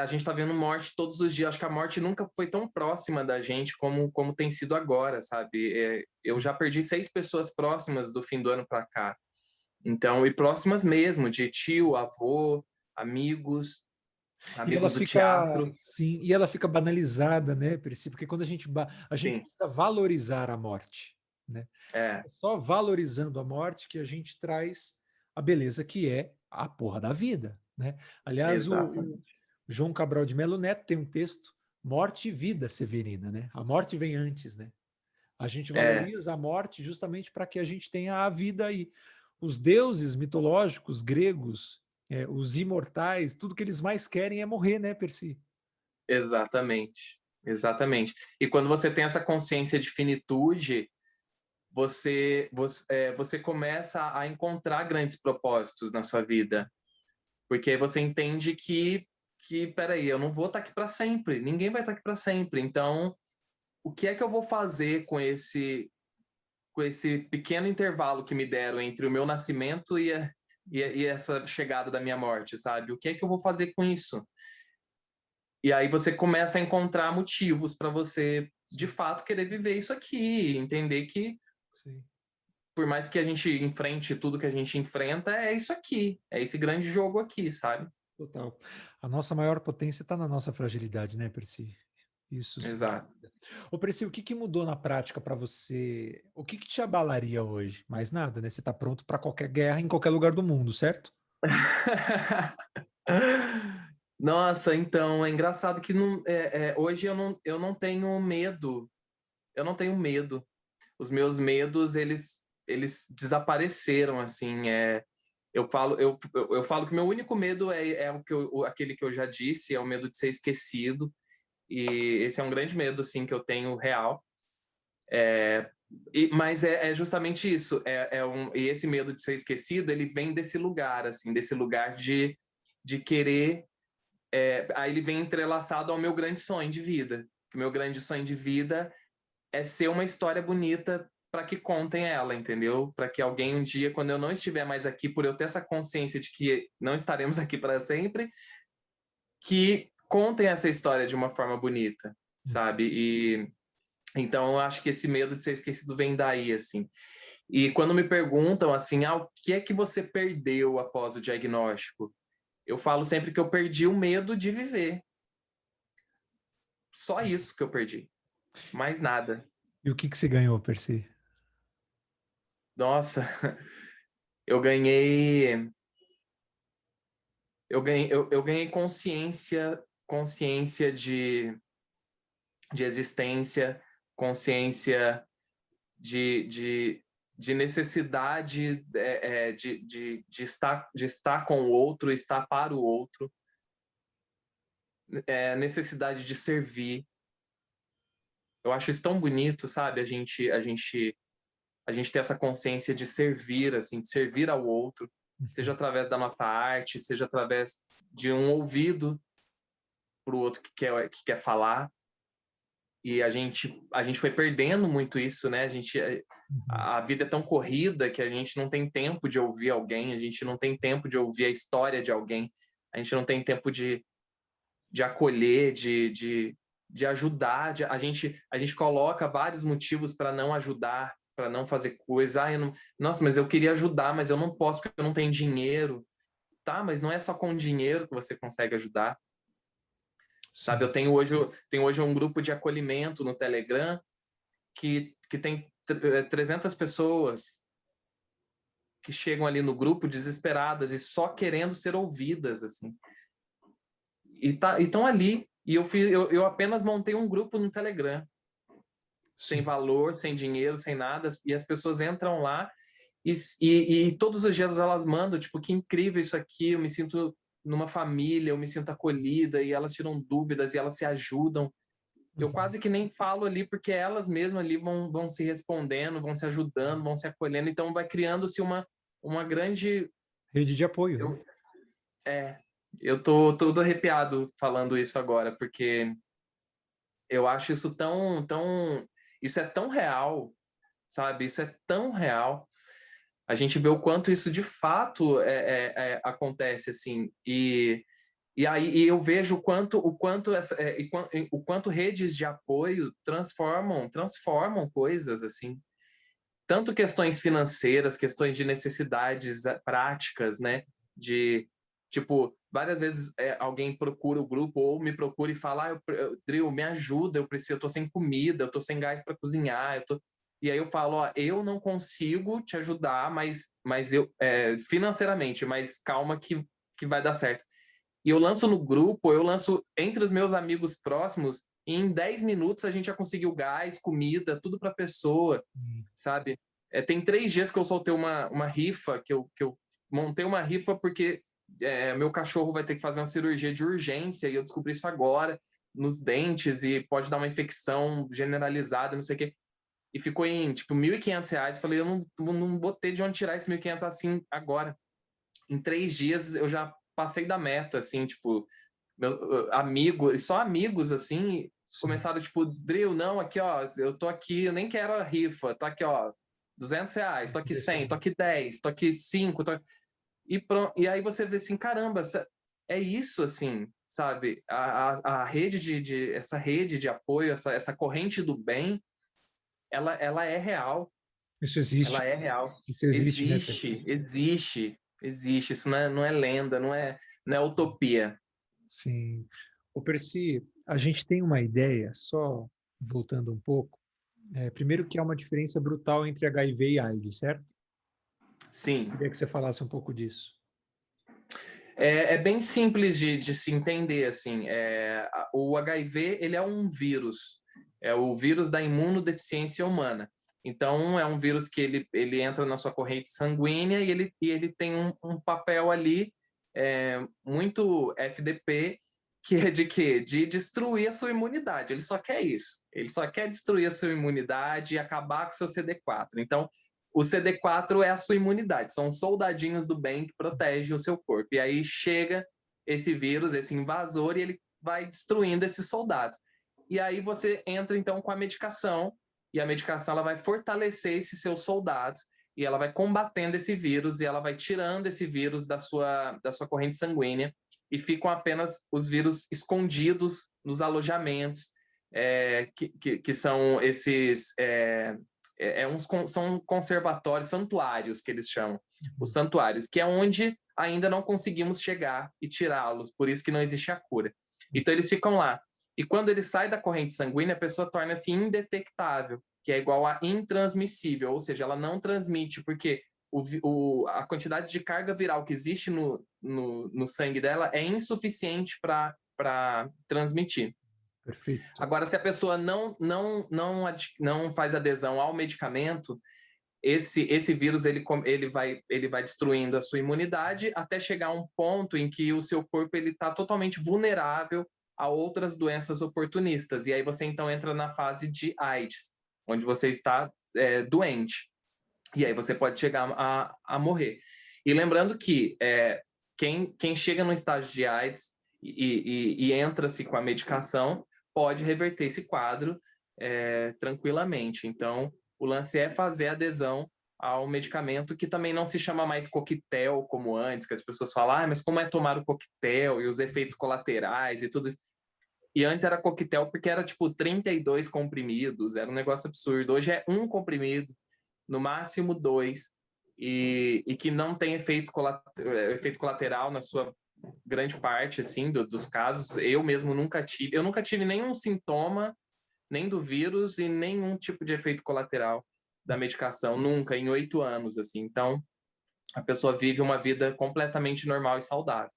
a gente está vendo morte todos os dias. Acho que a morte nunca foi tão próxima da gente como tem sido agora, sabe? Eu já perdi 6 pessoas próximas do fim do ano para cá. Então, e próximas mesmo, de tio, avô, amigos, E ela amigos do fica, teatro. sim, e ela fica banalizada, né, Percy? Porque quando a gente Sim, precisa valorizar a morte, né? é, É só valorizando a morte que a gente traz a beleza que é a porra da vida, né? Aliás, o exatamente. João Cabral de Melo Neto tem um texto, Morte e Vida Severina, né? A morte vem antes, né? A gente É, valoriza a morte justamente para que a gente tenha a vida aí. Os deuses mitológicos gregos, os imortais, tudo que eles mais querem é morrer, né, Percy? exatamente. Exatamente. E quando você tem essa consciência de finitude, você começa a encontrar grandes propósitos na sua vida, porque você entende que, peraí, eu não vou estar aqui para sempre, ninguém vai estar aqui para sempre. Então, o que é que eu vou fazer com esse pequeno intervalo que me deram entre o meu nascimento e essa chegada da minha morte, sabe? O que é que eu vou fazer com isso? E aí você começa a encontrar motivos para você, de fato, querer viver isso aqui, entender que, Sim. por mais que a gente enfrente tudo que a gente enfrenta, é isso aqui, é esse grande jogo aqui, sabe? Total. A nossa maior potência está na nossa fragilidade, né, Percy? Isso sem Exato. dúvida. Ô, Percy, o que que mudou na prática para você? O que que te abalaria hoje? Mais nada, né? Você está pronto para qualquer guerra em qualquer lugar do mundo, certo? Nossa, então é engraçado que hoje eu não tenho medo. Eu não tenho medo. Os meus medos, eles desapareceram, assim. Eu falo que meu único medo é aquele que eu já disse, é o medo de ser esquecido. E esse é um grande medo, assim, que eu tenho real. Mas é justamente isso. E esse medo de ser esquecido, ele vem desse lugar, assim, desse lugar de querer. Aí ele vem entrelaçado ao meu grande sonho de vida. O meu grande sonho de vida é ser uma história bonita para que contem ela, entendeu? Para que alguém um dia, quando eu não estiver mais aqui, por eu ter essa consciência de que não estaremos aqui para sempre, que contem essa história de uma forma bonita, sabe? E então eu acho que esse medo de ser esquecido vem daí, assim. E quando me perguntam assim, o que é que você perdeu após o diagnóstico? Eu falo sempre que eu perdi o medo de viver. Só isso que eu perdi. Mais nada. E o que que você ganhou, Percy? Nossa, eu ganhei eu ganhei consciência de existência, consciência de, de, de necessidade de estar com o outro, estar para o outro, necessidade de servir. Eu acho isso tão bonito, sabe? A gente ter essa consciência de servir, assim, de servir ao outro, seja através da nossa arte, seja através de um ouvido para o outro que quer falar. E a gente foi perdendo muito isso, né? Uhum. A vida é tão corrida que a gente não tem tempo de ouvir alguém, a gente não tem tempo de ouvir a história de alguém, a gente não tem tempo de acolher, de ajudar. A gente coloca vários motivos para não ajudar, para não fazer coisa. Nossa, mas eu queria ajudar, mas eu não posso porque eu não tenho dinheiro. Tá, mas não é só com dinheiro que você consegue ajudar. Sabe, Sim. tenho hoje um grupo de acolhimento no Telegram que tem 300 pessoas que chegam ali no grupo desesperadas e só querendo ser ouvidas, assim. E estão ali. E eu apenas montei um grupo no Telegram, sem Sim. valor, sem dinheiro, sem nada, e as pessoas entram lá e todos os dias elas mandam, tipo, que incrível isso aqui, eu me sinto numa família, eu me sinto acolhida, e elas tiram dúvidas e elas se ajudam. Eu Uhum. quase que nem falo ali, porque elas mesmas ali vão se respondendo, vão se ajudando, vão se acolhendo, então vai criando-se uma grande. Rede de apoio, né? Eu, é, eu tô todo arrepiado falando isso agora, porque eu acho isso tão. Isso é tão real, sabe? Isso é tão real. A gente vê o quanto isso de fato acontece, assim, e eu vejo o quanto redes de apoio transformam coisas, assim, tanto questões financeiras, questões de necessidades práticas, né? De, tipo, várias vezes alguém procura o grupo ou me procura e fala, Drill, me ajuda, eu tô sem comida, eu tô sem gás para cozinhar, eu tô. E aí eu falo, ó, eu não consigo te ajudar, mas eu financeiramente, mas calma que vai dar certo. E eu lanço no grupo, eu lanço entre os meus amigos próximos, e em 10 minutos a gente já conseguiu gás, comida, tudo para a pessoa, Sim. sabe? Tem 3 dias que eu soltei uma rifa, que eu montei uma rifa porque meu cachorro vai ter que fazer uma cirurgia de urgência, e eu descobri isso agora, nos dentes, e pode dar uma infecção generalizada, não sei o quê. E ficou em, tipo, R$ 1.500. Falei, eu não botei de onde tirar esse 1.500 assim agora. Em 3 dias eu já passei da meta, assim, tipo, meus amigos, só amigos, assim, Sim. começaram, tipo, Drill, não, aqui, ó, eu tô aqui, eu nem quero a rifa, tô aqui, ó, R$ 200, tô aqui 100, tô aqui 10, tô aqui 5, e pronto. E aí você vê assim, caramba, é isso, assim, sabe? A rede essa rede de apoio, essa corrente do bem, ela é real, Isso existe. ela é real. Isso existe, né, Percy? Existe. Isso não é lenda, não é utopia. Sim. O Percy, a gente tem uma ideia, só voltando um pouco, primeiro que há uma diferença brutal entre HIV e AIDS, certo? Sim. Queria que você falasse um pouco disso. É bem simples de se entender, assim. O HIV, ele é um vírus. É o vírus da imunodeficiência humana. Então, é um vírus que ele entra na sua corrente sanguínea e ele tem um papel ali muito FDP, que é de quê? De destruir a sua imunidade. Ele só quer isso. Ele só quer destruir a sua imunidade e acabar com o seu CD4. Então, o CD4 é a sua imunidade, são os soldadinhos do bem que protegem o seu corpo. E aí chega esse vírus, esse invasor, e ele vai destruindo esses soldados. E aí você entra então com a medicação, e a medicação ela vai fortalecer esses seus soldados, e ela vai combatendo esse vírus, e ela vai tirando esse vírus da sua corrente sanguínea, e ficam apenas os vírus escondidos nos alojamentos, que são esses são conservatórios, santuários que eles chamam, os santuários, que é onde ainda não conseguimos chegar e tirá-los, por isso que não existe a cura. Então eles ficam lá. E quando ele sai da corrente sanguínea, a pessoa torna-se indetectável, que é igual a intransmissível, ou seja, ela não transmite, porque a quantidade de carga viral que existe no sangue dela é insuficiente para transmitir. Perfeito. Agora, se a pessoa não faz adesão ao medicamento, esse vírus ele vai destruindo a sua imunidade até chegar a um ponto em que o seu corpo está totalmente vulnerável a outras doenças oportunistas. E aí você então entra na fase de AIDS, onde você está doente. E aí você pode chegar a morrer. E lembrando que quem chega no estágio de AIDS e entra-se com a medicação pode reverter esse quadro tranquilamente. Então, o lance é fazer adesão ao medicamento, que também não se chama mais coquetel como antes, que as pessoas falam, mas como é tomar o coquetel e os efeitos colaterais e tudo isso. E antes era coquetel porque era tipo 32 comprimidos, era um negócio absurdo. Hoje é um comprimido, no máximo 2, e que não tem efeito colateral na sua grande parte assim dos casos. Eu mesmo nunca tive nenhum sintoma, nem do vírus e nenhum tipo de efeito colateral da medicação, nunca, em 8 anos, assim. Então, a pessoa vive uma vida completamente normal e saudável.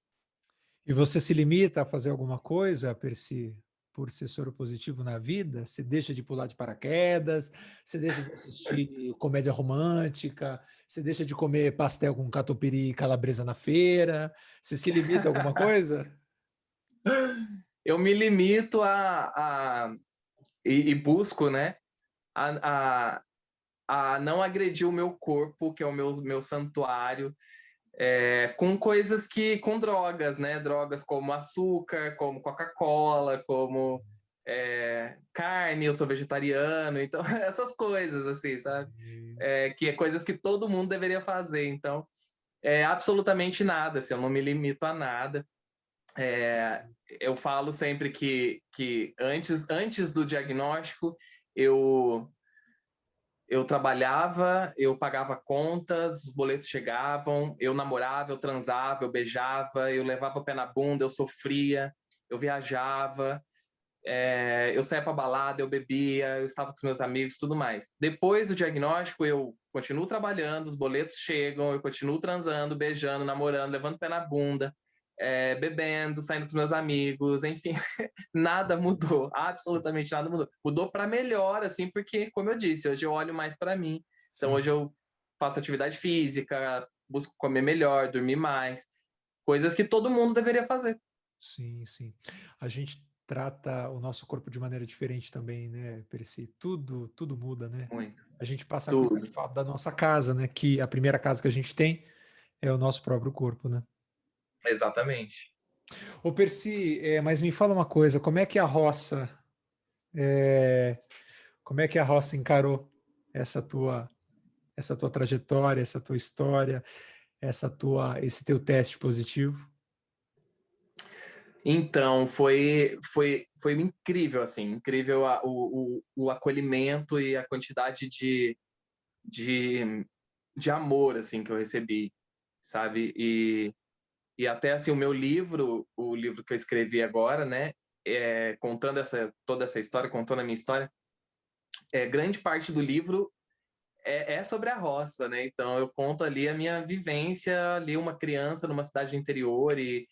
E você se limita a fazer alguma coisa, Percy, por ser soro positivo na vida? Você deixa de pular de paraquedas, você deixa de assistir comédia romântica, você deixa de comer pastel com catupiry e calabresa na feira? Você se limita a alguma coisa? Eu me limito e busco, né, a, a, a não agredir o meu corpo, que é o meu santuário, com drogas, né? Drogas como açúcar, como Coca-Cola, como carne, eu sou vegetariano, então essas coisas, assim, sabe? Que é coisas que todo mundo deveria fazer, então absolutamente nada, assim, eu não me limito a nada. Eu falo sempre que antes do diagnóstico, eu eu trabalhava, eu pagava contas, os boletos chegavam, eu namorava, eu transava, eu beijava, eu levava o pé na bunda, eu sofria, eu viajava, eu saía para balada, eu bebia, eu estava com os meus amigos, tudo mais. Depois do diagnóstico, eu continuo trabalhando, os boletos chegam, eu continuo transando, beijando, namorando, levando o pé na bunda, bebendo, saindo com os meus amigos, enfim, nada mudou, absolutamente nada mudou. Mudou para melhor, assim, porque, como eu disse, hoje eu olho mais para mim. Então, Sim, hoje eu faço atividade física, busco comer melhor, dormir mais, coisas que todo mundo deveria fazer. sim, sim. A gente trata o nosso corpo de maneira diferente também, né, Percy? Tudo muda, né? Muito. A gente passa a cuidar de Tudo. fato da nossa casa, né? Que a primeira casa que a gente tem é o nosso próprio corpo, né? Exatamente. Ô, Percy, mas me fala uma coisa, é, como é que a roça encarou essa tua trajetória, essa tua história, esse teu teste positivo? Então, foi incrível, assim, incrível o acolhimento e a quantidade de, de amor, assim, que eu recebi, sabe? E até, assim, o livro que eu escrevi agora, né, contando toda essa história, contando a minha história, grande parte do livro é sobre a roça, né? Então, eu conto ali a minha vivência, ali uma criança numa cidade interior e,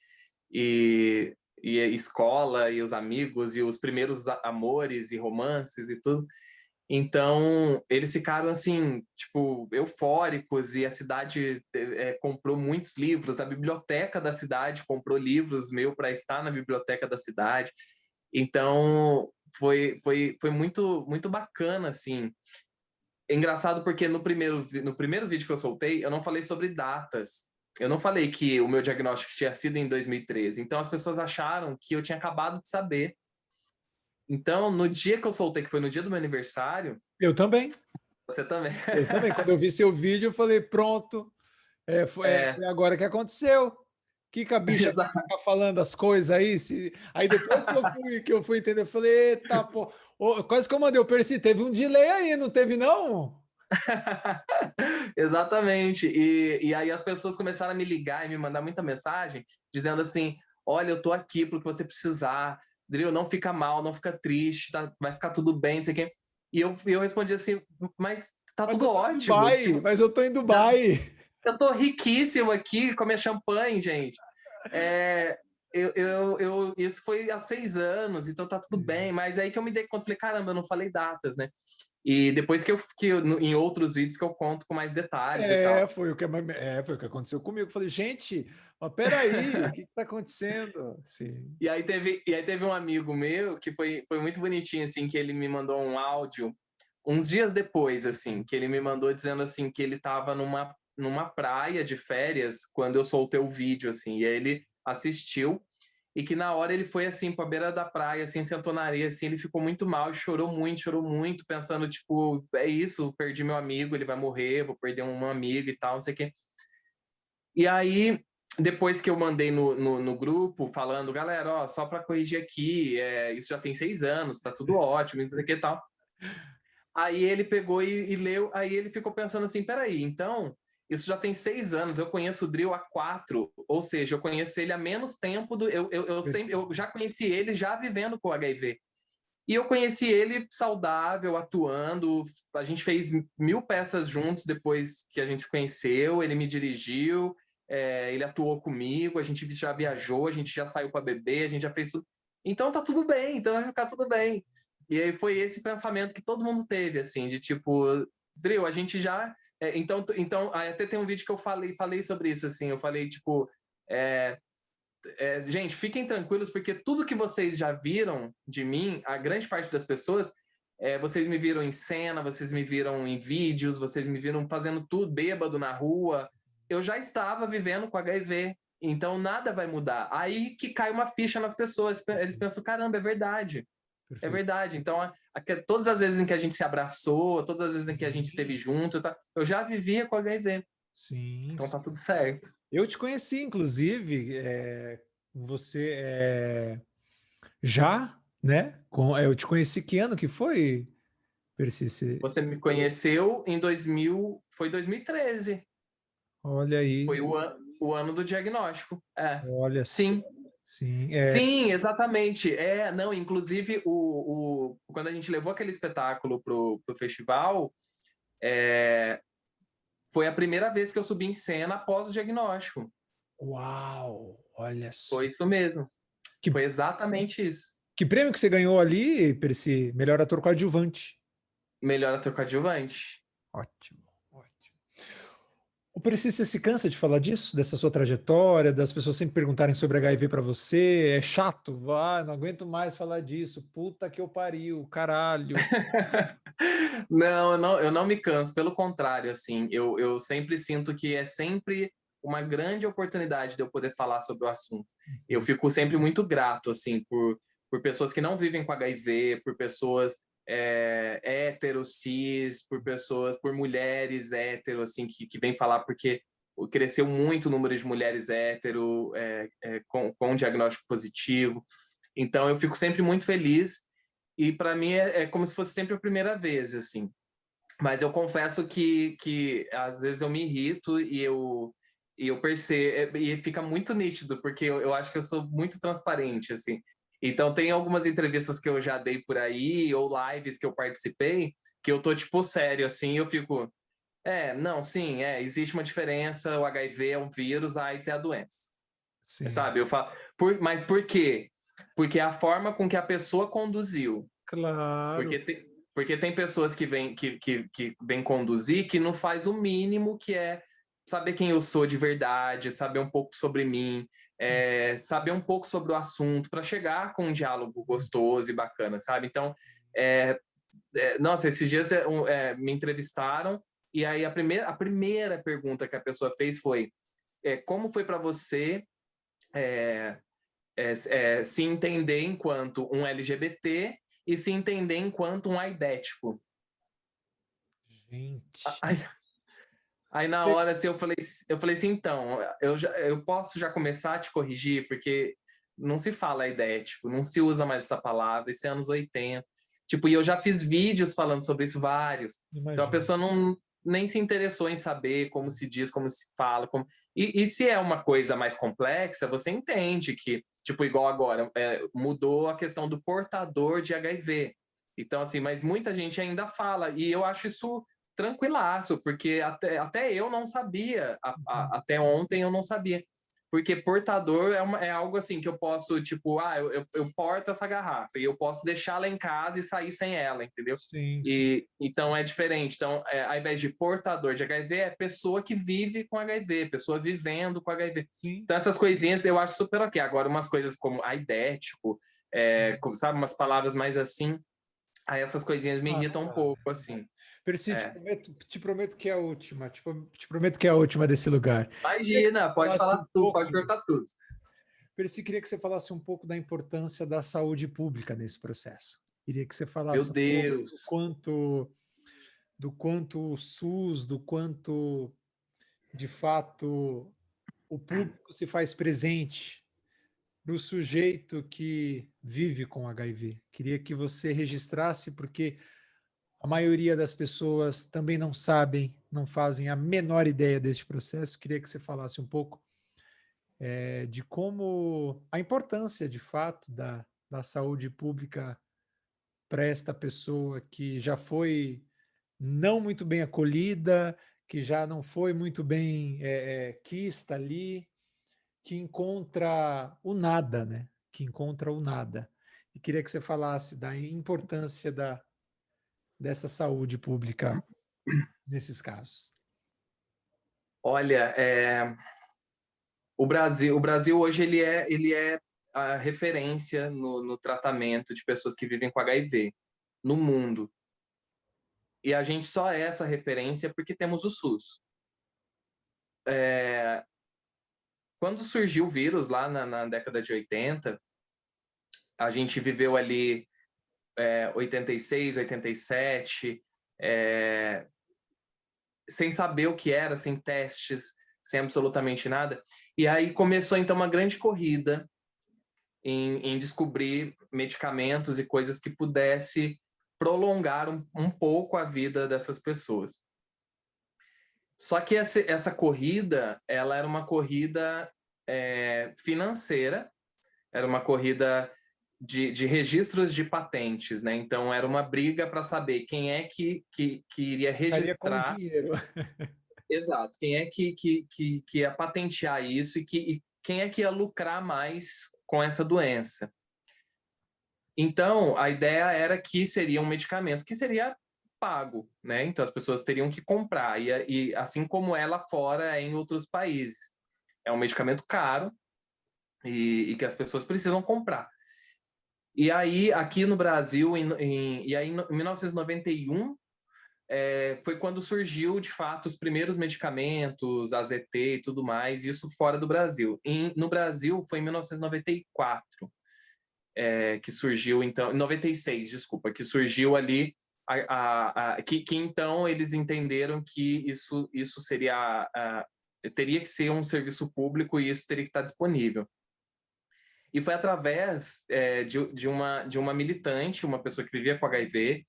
e a escola e os amigos e os primeiros amores e romances e tudo. Então, eles ficaram assim, tipo, eufóricos e a cidade comprou muitos livros, a biblioteca da cidade comprou livros meu para estar na biblioteca da cidade. Então, foi muito, muito bacana, assim. É engraçado porque no primeiro vídeo que eu soltei, eu não falei sobre datas. Eu não falei que o meu diagnóstico tinha sido em 2013. Então as pessoas acharam que eu tinha acabado de saber. Então, no dia que eu soltei, que foi no dia do meu aniversário, Eu também. você também. Eu também. Quando eu vi seu vídeo, eu falei, pronto, É, foi agora que aconteceu. Que a bicha exato. tá falando as coisas aí? Aí depois que eu fui entender, eu falei, eita, pô, quase que eu mandei o Percy, teve um delay aí, não teve não? Exatamente. E aí as pessoas começaram a me ligar e me mandar muita mensagem, dizendo assim: olha, eu tô aqui pro que você precisar. Drill, não fica mal, não fica triste, vai ficar tudo bem, não sei o quê. E eu respondi assim, mas tá Mas tudo eu tô em ótimo. Dubai, Tipo, mas eu tô em já, Dubai. eu tô riquíssimo aqui com a minha champanhe, gente. É, isso foi há 6 anos, então tá tudo bem. Mas aí que eu me dei conta, falei, caramba, eu não falei datas, né? E depois em outros vídeos que eu conto com mais detalhes e tal. Foi o que aconteceu comigo. Eu falei, gente, mas peraí, o que está acontecendo? Sim. E aí teve um amigo meu que foi muito bonitinho, assim, que ele me mandou um áudio uns dias depois, assim, que ele me mandou dizendo, assim, que ele estava numa praia de férias quando eu soltei o vídeo, assim, e aí ele assistiu e que na hora ele foi, assim, para a beira da praia, assim, sentou na areia, assim, ele ficou muito mal, chorou muito, pensando, tipo, é isso, perdi meu amigo, ele vai morrer, vou perder um amigo e tal, não sei o quê. E aí, depois que eu mandei no grupo, falando, galera, ó, só para corrigir aqui, isso já tem 6 anos, tá tudo ótimo, não sei o que e tal. Aí ele pegou e leu, aí ele ficou pensando assim, peraí, então, isso já tem 6 anos, eu conheço o Drill há 4, ou seja, eu conheço ele há menos tempo, eu já conheci ele já vivendo com o HIV. E eu conheci ele saudável, atuando. A gente fez 1000 peças juntos depois que a gente se conheceu. Ele me dirigiu, ele atuou comigo. A gente já viajou, a gente já saiu para beber, a gente já fez tudo. Então tá tudo bem, então vai ficar tudo bem. E aí foi esse pensamento que todo mundo teve, assim, de tipo, Drill, a gente já. Então, até tem um vídeo que eu falei sobre isso, assim. Eu falei, tipo, é, gente, fiquem tranquilos, porque tudo que vocês já viram de mim, a grande parte das pessoas, vocês me viram em cena, vocês me viram em vídeos, vocês me viram fazendo tudo, bêbado na rua. Eu já estava vivendo com HIV, então nada vai mudar. Aí que cai uma ficha nas pessoas, eles pensam, caramba, é verdade. É Perfeito. verdade. Então, todas as vezes em que a gente se abraçou, todas as vezes em que a gente esteve junto, eu já vivia com HIV. Sim, Então tá sim. tudo certo. Eu te conheci, inclusive, você já, né? Eu te conheci que ano que foi, Percy? Você me conheceu em 2000, foi 2013. Olha aí, Foi o ano do diagnóstico. olha só. Sim. Sim, Sim, exatamente. Não, inclusive, quando a gente levou aquele espetáculo pro festival, é, foi a primeira vez que eu subi em cena após o diagnóstico. uau, olha só. Foi isso mesmo. Que, Foi exatamente isso. que prêmio que você ganhou ali, Percy? Melhor ator coadjuvante. Melhor ator coadjuvante. Ótimo, ótimo. O Percy, você se cansa de falar disso, dessa sua trajetória, das pessoas sempre perguntarem sobre HIV para você? É chato? Não aguento mais falar disso. Puta que eu pariu, caralho. Não, eu não me canso, pelo contrário, assim, eu sempre sinto que é sempre uma grande oportunidade de eu poder falar sobre o assunto. Eu fico sempre muito grato, assim, por pessoas que não vivem com HIV, por pessoas hétero, cis, por mulheres hétero, assim, que vêm falar, porque cresceu muito o número de mulheres hétero com diagnóstico positivo. Então, eu fico sempre muito feliz e, para mim, é como se fosse sempre a primeira vez, assim. Mas eu confesso que às vezes eu me irrito e eu percebo, e fica muito nítido, porque eu acho que eu sou muito transparente, assim. Então, tem algumas entrevistas que eu já dei por aí, ou lives que eu participei, que eu tô, tipo, sério, assim, eu fico... não, sim, existe uma diferença, o HIV é um vírus, a AIDS é a doença. Sim. Sabe? Eu falo, mas por quê? Porque a forma com que a pessoa conduziu. Claro. Porque tem pessoas que vêm conduzir que não faz o mínimo, que é saber quem eu sou de verdade, saber um pouco sobre mim, saber um pouco sobre o assunto, para chegar com um diálogo gostoso e bacana, sabe? Então, nossa, esses dias me entrevistaram, e aí a primeira pergunta que a pessoa fez foi: como foi para você se entender enquanto um LGBT e se entender enquanto um aidético? Gente. Aí na hora assim, eu falei assim, então, eu posso já começar a te corrigir, porque não se fala aidético, não se usa mais essa palavra, isso é anos 80. Tipo, e eu já fiz vídeos falando sobre isso, vários. Então a Imagino. pessoa nem se interessou em saber como se diz, como se fala. E se é uma coisa mais complexa, você entende que, tipo, igual agora, mudou a questão do portador de HIV. Então, assim, mas muita gente ainda fala, e eu acho isso tranquilaço, porque até eu não sabia, até ontem eu não sabia. Porque portador é algo assim que eu posso, tipo, eu porto essa garrafa e eu posso deixá-la em casa e sair sem ela, entendeu? Sim, sim. E então é diferente. Então, ao invés de portador de HIV, é pessoa que vive com HIV, pessoa vivendo com HIV. Sim, Então, essas coisinhas eu acho super ok. Agora, umas coisas como aidético, sabe, umas palavras mais assim, aí essas coisinhas me não irritam um dá. pouco, assim. Percy, te prometo que é a última. Te prometo que é a última desse lugar. Queria que você Imagina, pode falasse falar um tudo, pouco. pode perguntar tudo. Percy, queria que você falasse um pouco da importância da saúde pública nesse processo. Queria que você Meu falasse um pouco Deus. do quanto o SUS, do quanto, de fato, o público se faz presente para o sujeito que vive com HIV. Queria que você registrasse, porque a maioria das pessoas também não sabem, não fazem a menor ideia deste processo. Queria que você falasse um pouco de como a importância, de fato, da saúde pública para esta pessoa que já foi não muito bem acolhida, que já não foi muito bem quista ali, que encontra o nada, né? Que encontra o nada. E queria que você falasse da importância dessa saúde pública nesses casos. Olha, o Brasil hoje ele é a referência no tratamento de pessoas que vivem com HIV no mundo. E a gente só é essa referência porque temos o SUS. Quando surgiu o vírus lá na década de 80, a gente viveu ali 86, 87, sem saber o que era, sem testes, sem absolutamente nada. E aí começou então uma grande corrida em descobrir medicamentos e coisas que pudesse prolongar um pouco a vida dessas pessoas. Só que essa corrida, ela era uma corrida financeira, era uma corrida de registros de patentes, né? Então era uma briga para saber quem é que iria Ficaria com registrar. dinheiro. Exato, quem é que ia patentear isso e quem é que ia lucrar mais com essa doença. Então, a ideia era que seria um medicamento que seria pago, né? Então, as pessoas teriam que comprar, e assim como é lá fora, em outros países. É um medicamento caro e que as pessoas precisam comprar. E aí, aqui no Brasil, em 1991, foi quando surgiu, de fato, os primeiros medicamentos, AZT e tudo mais, isso fora do Brasil. No Brasil, foi em 1994 que surgiu, então, em 96, desculpa, que surgiu ali, que então eles entenderam que isso seria, teria que ser um serviço público e isso teria que estar disponível. E foi através de uma militante, uma pessoa que vivia com HIV,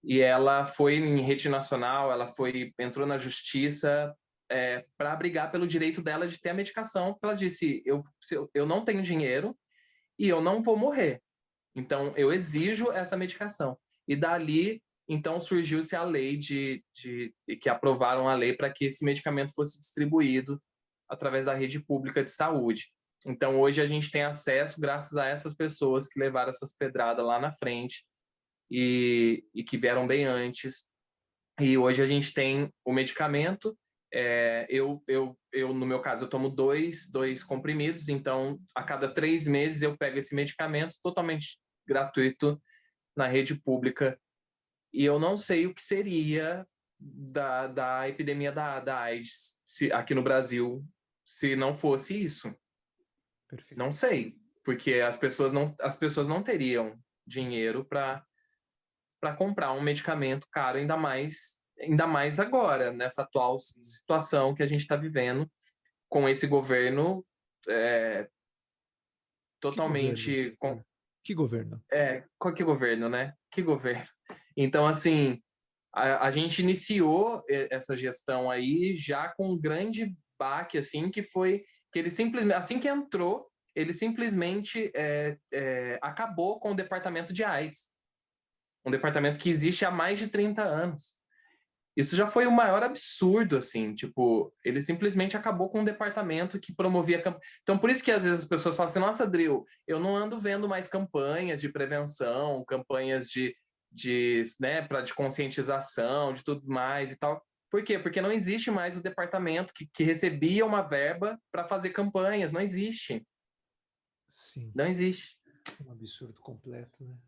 e ela foi em rede nacional, entrou na justiça para brigar pelo direito dela de ter a medicação. Ela disse: eu não tenho dinheiro e eu não vou morrer, então eu exijo essa medicação. E dali, então, surgiu-se a lei que aprovaram a lei para que esse medicamento fosse distribuído através da rede pública de saúde. Então, hoje a gente tem acesso graças a essas pessoas que levaram essas pedradas lá na frente e que vieram bem antes. E hoje a gente tem o medicamento. No meu caso, eu tomo dois comprimidos, então a cada 3 meses eu pego esse medicamento totalmente gratuito na rede pública. E eu não sei o que seria da epidemia da AIDS aqui no Brasil se não fosse isso. Perfeito. Não sei, porque as pessoas não teriam dinheiro para comprar um medicamento caro, ainda mais agora, nessa atual situação que a gente está vivendo, com esse governo totalmente... Que governo? Qual que governo, né? Que governo? Então, assim, a gente iniciou essa gestão aí já com um grande baque, assim, que foi que ele simplesmente, assim que entrou, ele simplesmente acabou com o departamento de AIDS. Um departamento que existe há mais de 30 anos. Isso já foi o maior absurdo, assim, tipo, ele simplesmente acabou com um departamento que promovia... Então, por isso que às vezes as pessoas falam assim, nossa, Dril, eu não ando vendo mais campanhas de prevenção, campanhas né, de conscientização, de tudo mais e tal. Por quê? Porque não existe mais o departamento que recebia uma verba para fazer campanhas, não existe. Sim. Não existe. Um absurdo completo, né?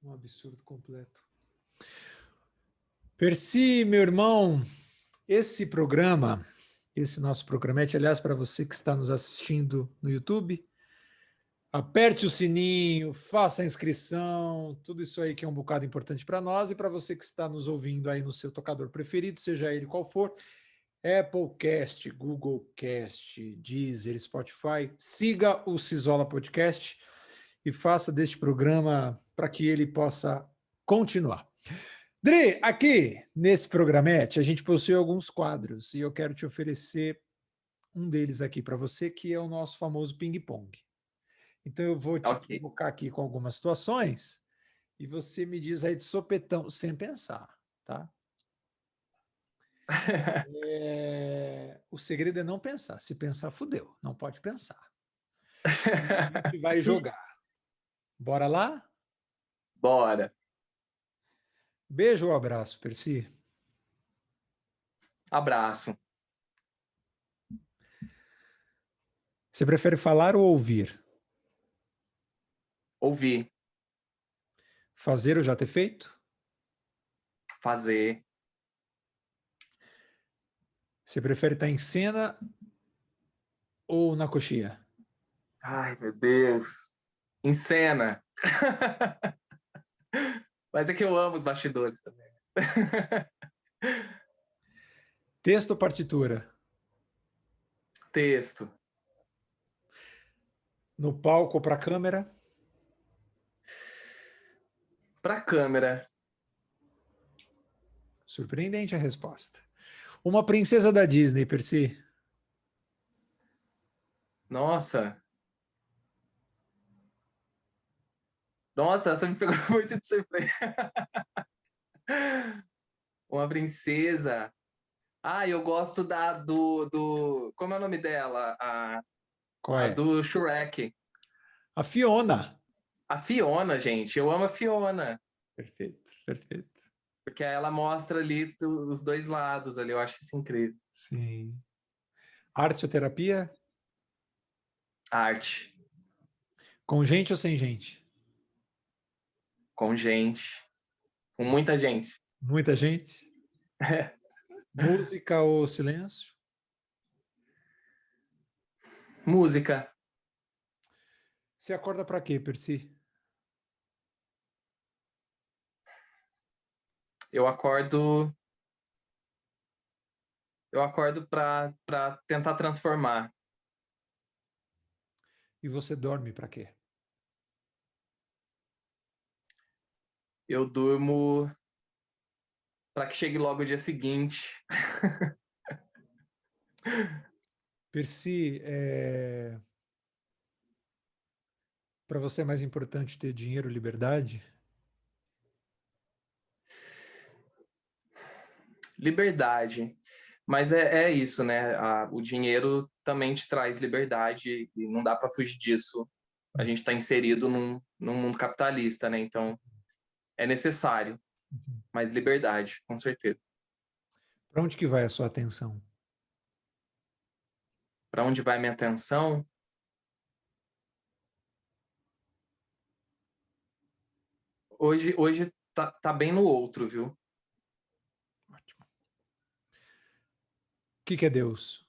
Um absurdo completo. Percy, meu irmão, esse nosso programete, aliás, para você que está nos assistindo no YouTube, aperte o sininho, faça a inscrição, tudo isso aí que é um bocado importante para nós e para você que está nos ouvindo aí no seu tocador preferido, seja ele qual for, Apple Cast, Google Cast, Deezer, Spotify, siga o Cisola Podcast e faça deste programa para que ele possa continuar. Dri, aqui nesse programete a gente possui alguns quadros e eu quero te oferecer um deles aqui para você, que é o nosso famoso ping-pong. Então eu vou te provocar aqui com algumas situações e você me diz aí de sopetão, sem pensar, tá? O segredo é não pensar. Se pensar, fudeu. Não pode pensar. A gente vai jogar. Bora lá? Bora. Beijo ou abraço, Percy? Abraço. Você prefere falar ou ouvir? Ouvir. Fazer ou já ter feito? Fazer. Você prefere estar em cena ou na coxia? Ai, meu Deus. Em cena. Mas é que eu amo os bastidores também. Texto ou partitura? Texto. No palco ou para a câmera? Para câmera. Surpreendente a resposta. Uma princesa da Disney, Percy? Nossa. Nossa, essa me pegou muito de surpresa. Uma princesa. Ah, eu gosto do... Como é o nome dela? Qual A é? do Shrek. A Fiona. A Fiona, gente. Eu amo a Fiona. Perfeito, perfeito. Porque ela mostra ali os dois lados ali. Eu acho isso incrível. Sim. Arte ou terapia? Arte. Com gente ou sem gente? Com gente. Com muita gente. Muita gente? Música ou silêncio? Música. Você acorda para quê, Percy? Eu acordo, eu acordo para tentar transformar. E você dorme para quê? Eu durmo para que chegue logo o dia seguinte. Percy, para você é mais importante ter dinheiro ou liberdade? Liberdade. Mas é isso, né? O dinheiro também te traz liberdade e não dá para fugir disso. A gente está inserido num mundo capitalista, né? Então é necessário, Uhum. mas liberdade, com certeza. Para onde que vai a sua atenção? Para onde vai minha atenção? Hoje tá bem no outro, viu? Ótimo. O que é Deus?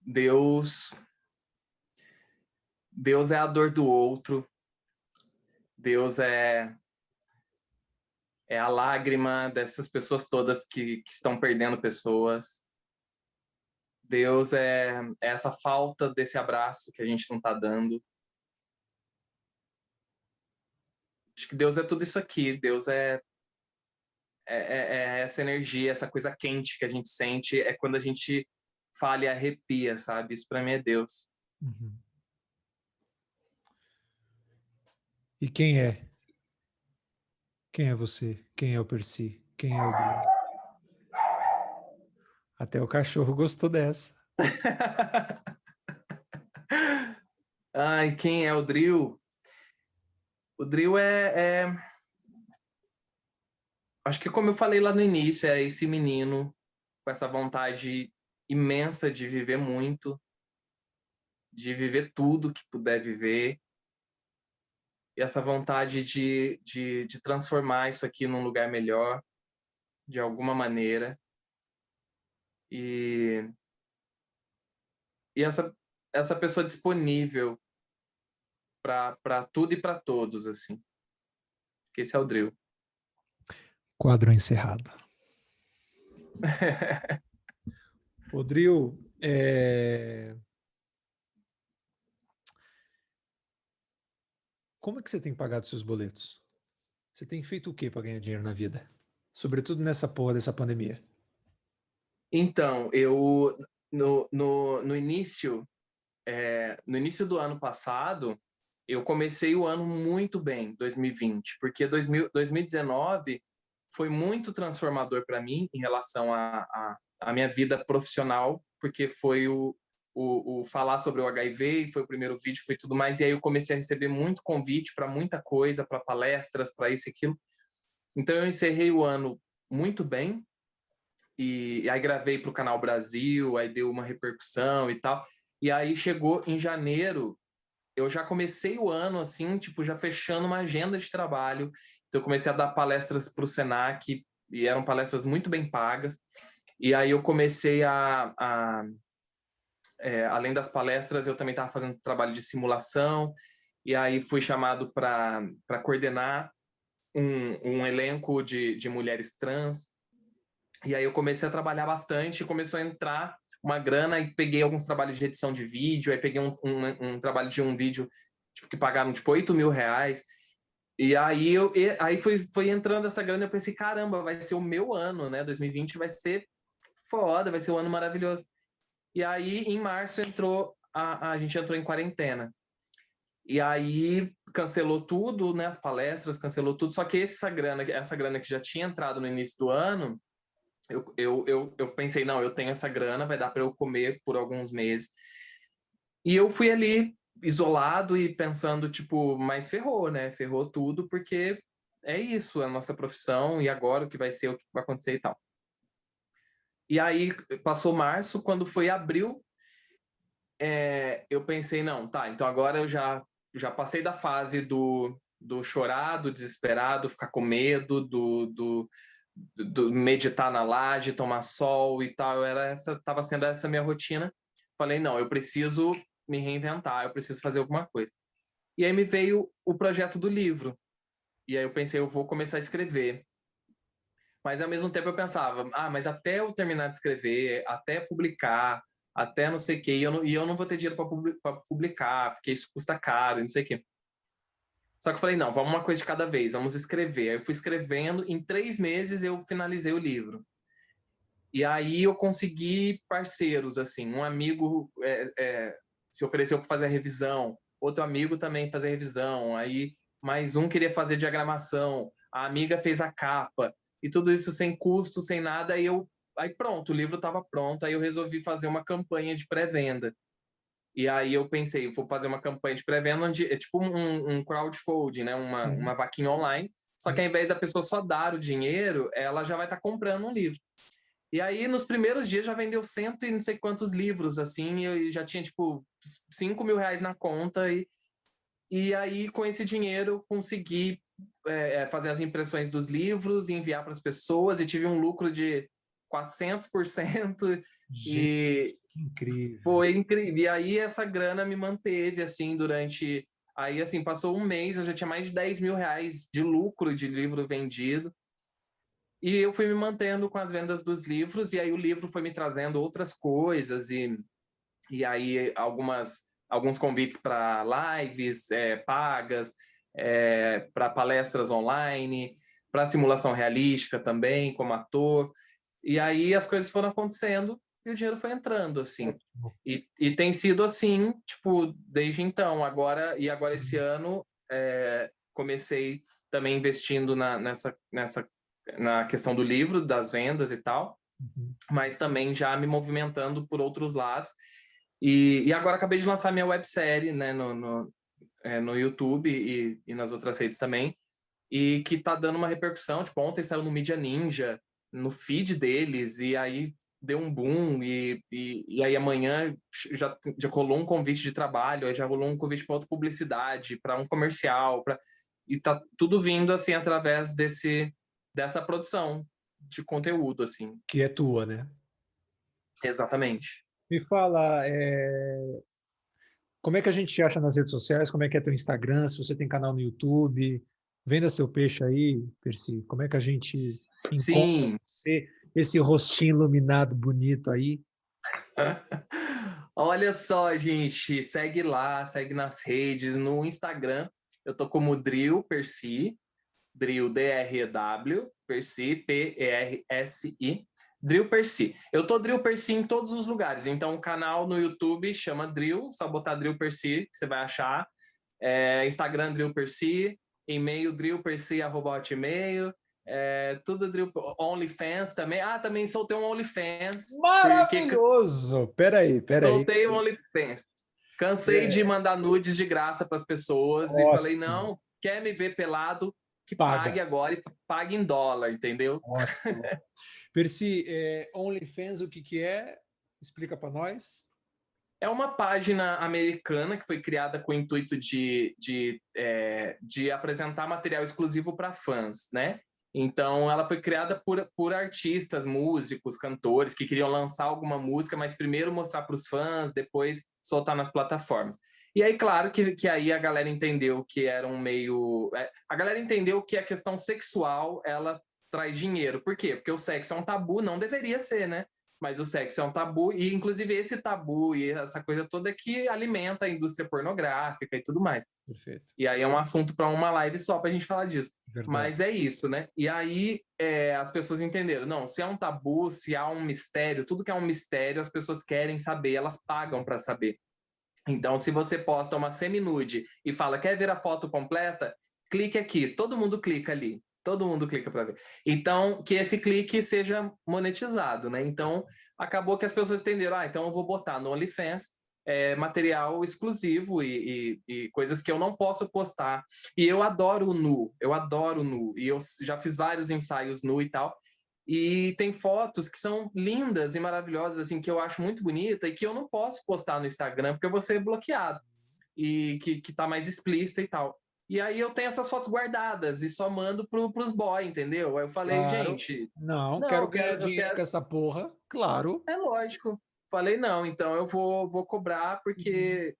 Deus, Deus é a dor do outro. Deus é a lágrima dessas pessoas todas que estão perdendo pessoas. Deus é essa falta desse abraço que a gente não está dando. Acho que Deus é tudo isso aqui. Deus é essa energia, essa coisa quente que a gente sente. É quando a gente fala e arrepia, sabe? Isso para mim é Deus. Uhum. E quem é? Quem é você? Quem é o Percy? Quem é o Drill? Até o cachorro gostou dessa. Ai, quem é o Drill? O Drill acho que como eu falei lá no início, é esse menino com essa vontade imensa de viver muito, de viver tudo que puder viver, e essa vontade de transformar isso aqui num lugar melhor, de alguma maneira. E, e essa pessoa disponível para tudo e para todos, assim. Que esse é o Drill. Quadro encerrado. Rodrigo, como é que você tem pagado seus boletos? Você tem feito o que para ganhar dinheiro na vida? Sobretudo nessa porra dessa pandemia. Então, eu no início, no início do ano passado, eu comecei o ano muito bem, 2020, porque 2019 foi muito transformador para mim em relação à minha vida profissional, porque foi o falar sobre o HIV, e foi o primeiro vídeo, foi tudo mais, e aí eu comecei a receber muito convite para muita coisa, para palestras, para isso e aquilo. Então eu encerrei o ano muito bem, e aí gravei para o Canal Brasil, aí deu uma repercussão e tal. E aí chegou em janeiro, eu já comecei o ano assim, tipo, já fechando uma agenda de trabalho. Então eu comecei a dar palestras para o Senac, e eram palestras muito bem pagas. E aí eu comecei além das palestras, eu também estava fazendo trabalho de simulação, e aí fui chamado para coordenar um elenco de mulheres trans. E aí eu comecei a trabalhar bastante, começou a entrar uma grana e peguei alguns trabalhos de edição de vídeo, aí peguei um trabalho de um vídeo tipo, que pagaram tipo R$ 8.000. E aí aí foi entrando essa grana e eu pensei, caramba, vai ser o meu ano, né? 2020 vai ser foda, vai ser um ano maravilhoso. E aí em março a gente entrou em quarentena. E aí cancelou tudo, né? As palestras, cancelou tudo. Só que essa grana que já tinha entrado no início do ano, eu pensei, não, eu tenho essa grana, vai dar para eu comer por alguns meses. E eu fui ali isolado e pensando, tipo, mas ferrou, né? Ferrou tudo, porque é isso, é a nossa profissão, e agora o que vai ser, o que vai acontecer e tal. E aí passou março, quando foi abril, eu pensei, não, tá, então agora eu já passei da fase do chorar, do desesperado, ficar com medo, do meditar na laje, tomar sol e tal. Estava sendo essa minha rotina. Falei, não, eu preciso me reinventar, eu preciso fazer alguma coisa. E aí me veio o projeto do livro. E aí eu pensei, eu vou começar a escrever. Mas ao mesmo tempo eu pensava, mas até eu terminar de escrever, até publicar, até não sei o quê, e eu não vou ter dinheiro para publicar, porque isso custa caro, e não sei o quê. Só que eu falei, não, vamos uma coisa de cada vez, vamos escrever. Aí eu fui escrevendo, em 3 meses eu finalizei o livro. E aí eu consegui parceiros, assim, um amigo se ofereceu para fazer a revisão, outro amigo também fazer a revisão, aí mais um queria fazer diagramação, a amiga fez a capa, e tudo isso sem custo, sem nada, aí pronto, o livro estava pronto, aí eu resolvi fazer uma campanha de pré-venda. E aí eu pensei, vou fazer uma campanha de pré-venda onde é tipo um crowdfunding, né? Uma vaquinha online, só que ao invés da pessoa só dar o dinheiro, ela já vai estar comprando um livro. E aí, nos primeiros dias, já vendeu 100 e não sei quantos livros, assim, e já tinha, tipo, 5 mil reais na conta. E aí, com esse dinheiro, consegui fazer as impressões dos livros e enviar para as pessoas, e tive um lucro de 400%. Gente, incrível. Foi incrível. E aí, essa grana me manteve, assim, durante... Aí, assim, passou um mês, eu já tinha mais de 10 mil reais de lucro de livro vendido. E eu fui me mantendo com as vendas dos livros, e aí o livro foi me trazendo outras coisas, e aí alguns convites para lives pagas, para palestras online, para simulação realística também, como ator. E aí as coisas foram acontecendo e o dinheiro foi entrando, assim. E tem sido assim, tipo, desde então. Agora esse ano, comecei também investindo na questão do livro, das vendas e tal, mas também já me movimentando por outros lados. E agora acabei de lançar minha websérie, né, no YouTube e nas outras redes também, e que tá dando uma repercussão. Tipo, ontem saiu no Mídia Ninja, no feed deles, e aí deu um boom, e aí amanhã já rolou um convite de trabalho, aí já rolou um convite para outra publicidade, para um comercial, e tá tudo vindo, assim, através dessa produção de conteúdo, assim. Que é tua, né? Exatamente. Me fala, como é que a gente te acha nas redes sociais? Como é que é teu Instagram? Se você tem canal no YouTube, venda seu peixe aí, Percy. Como é que a gente encontra Sim. você, esse rostinho iluminado, bonito aí? Olha só, gente, segue lá, segue nas redes, no Instagram, eu tô como Drill Percy, Drill D-R-E-W, Percy, P-E-R-S-I, Drill Percy. Eu tô Drill Percy em todos os lugares, então o canal no YouTube chama Drill, só botar Drill Percy, que você vai achar. Instagram Drill Percy, e-mail drillpercy@hotmail, tudo Drill, OnlyFans também. Também soltei um OnlyFans, porque Maravilhoso! Peraí. soltei um OnlyFans. Cansei de É, mandar nudes de graça para as pessoas e falei, ótimo. não, quer me ver pelado, que pague Paga. agora e pague em dólar, entendeu? Ótimo. Percy, OnlyFans, o que que é? Explica para nós. É uma página americana que foi criada com o intuito de apresentar material exclusivo para fãs, né? Então, ela foi criada por artistas, músicos, cantores que queriam lançar alguma música, mas primeiro mostrar para os fãs, depois soltar nas plataformas. E aí, claro que aí a galera entendeu que era um meio... a galera entendeu que a questão sexual, ela traz dinheiro. Por quê? Porque o sexo é um tabu, não deveria ser, né? Mas o sexo é um tabu, e inclusive esse tabu e essa coisa toda é que alimenta a indústria pornográfica e tudo mais. Perfeito. E aí é um assunto para uma live só para a gente falar disso. Verdade. Mas é isso, né? E aí as pessoas entenderam, não, se é um tabu, se há um mistério, tudo que é um mistério, as pessoas querem saber, elas pagam para saber. Então, se você posta uma semi-nude e fala, quer ver a foto completa? Clique aqui, todo mundo clica ali. Todo mundo clica para ver. Então, que esse clique seja monetizado, né? Então, acabou que as pessoas entenderam, então eu vou botar no OnlyFans material exclusivo e coisas que eu não posso postar. E eu adoro nu. E eu já fiz vários ensaios nu e tal. E tem fotos que são lindas e maravilhosas, assim, que eu acho muito bonita e que eu não posso postar no Instagram porque eu vou ser bloqueado. E que tá mais explícita e tal. E aí eu tenho essas fotos guardadas e só mando pros boy, entendeu? Aí eu falei, Claro. gente, Não, não, quero ganhar eu dinheiro com quero, essa porra. Claro. é lógico. Falei, não, então eu vou cobrar Uhum. porque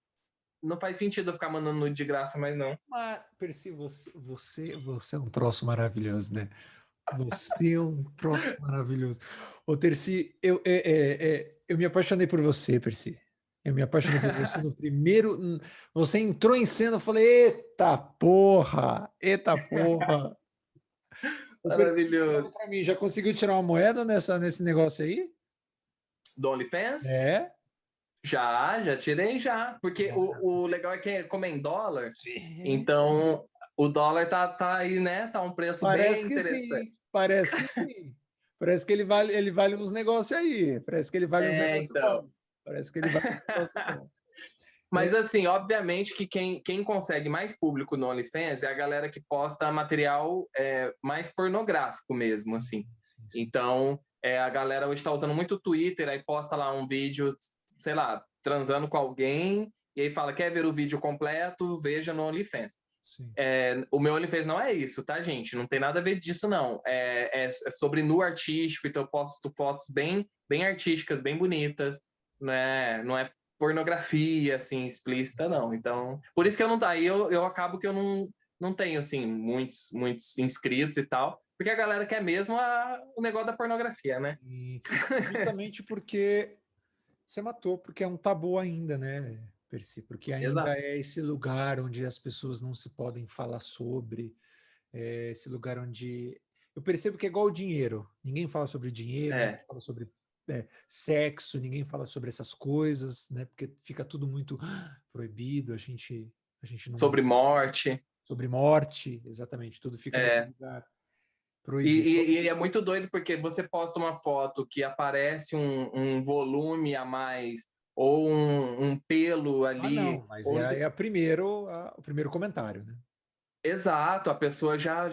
não faz sentido eu ficar mandando nude de graça, mas não. Mas, Percy, você é um troço maravilhoso, né? Você é um troço maravilhoso. Ô, Terci, eu me apaixonei por você, Percy. Eu me apaixonei por você no primeiro. Você entrou em cena, eu falei: eita porra! Eita porra! Ô, Percy, fala Maravilhoso. pra mim, já conseguiu tirar uma moeda nesse negócio aí? Do OnlyFans? É? Já tirei já. Porque Ah, o legal é que como é em dólar, sim. então o dólar tá aí, né? Tá um preço Parece bem que interessante. sim. Parece que sim. Parece que ele vale uns negócios aí. Parece que ele vale uns É, negócios então. bons. Parece que ele vale uns negócios bons. Mas assim, obviamente que quem consegue mais público no OnlyFans é a galera que posta material mais pornográfico mesmo, assim. Sim, sim. Então, a galera hoje está usando muito o Twitter, aí posta lá um vídeo, sei lá, transando com alguém, e aí fala, quer ver o vídeo completo? Veja no OnlyFans. Sim. O meu OnlyFans não é isso, tá, gente? Não tem nada a ver disso, não. É sobre nu artístico, então eu posto fotos bem artísticas, bem bonitas, não é pornografia, assim, explícita, não. Então, por isso que eu não... Aí eu acabo que eu não tenho, assim, muitos inscritos e tal, porque a galera quer mesmo o negócio da pornografia, né? E justamente porque você matou, porque é um tabu ainda, né, Percy? Porque ainda Exato. é esse lugar onde as pessoas não se podem falar sobre, é esse lugar onde eu percebo que é igual o dinheiro. Ninguém fala sobre dinheiro, ninguém É. fala sobre sexo, ninguém fala sobre essas coisas, né? Porque fica tudo muito proibido, a gente não Sobre morte. sobre morte, exatamente, tudo fica nesse É. lugar E, proibido. e- e é muito doido porque você posta uma foto que aparece um volume a mais ou um pelo Ah, ali. não, mas Ou... o primeiro comentário, né? Exato, a pessoa já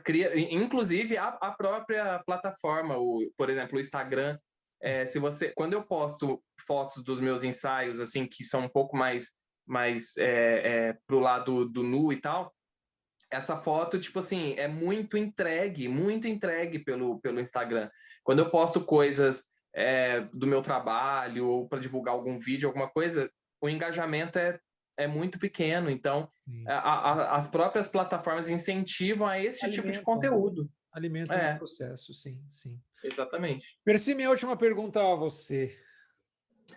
cria. Inclusive, a própria plataforma, por exemplo, o Instagram. Se você, quando eu posto fotos dos meus ensaios, assim, que são um pouco mais pro lado do nu e tal, essa foto, tipo assim, é muito entregue pelo Instagram. Quando eu posto coisas do meu trabalho ou para divulgar algum vídeo, alguma coisa, o engajamento é muito pequeno. Então, Sim. as próprias plataformas incentivam a esse tipo de Alimentam, né? conteúdo. Alimentam o É, processo, sim, sim. exatamente. Percy, minha última pergunta a você.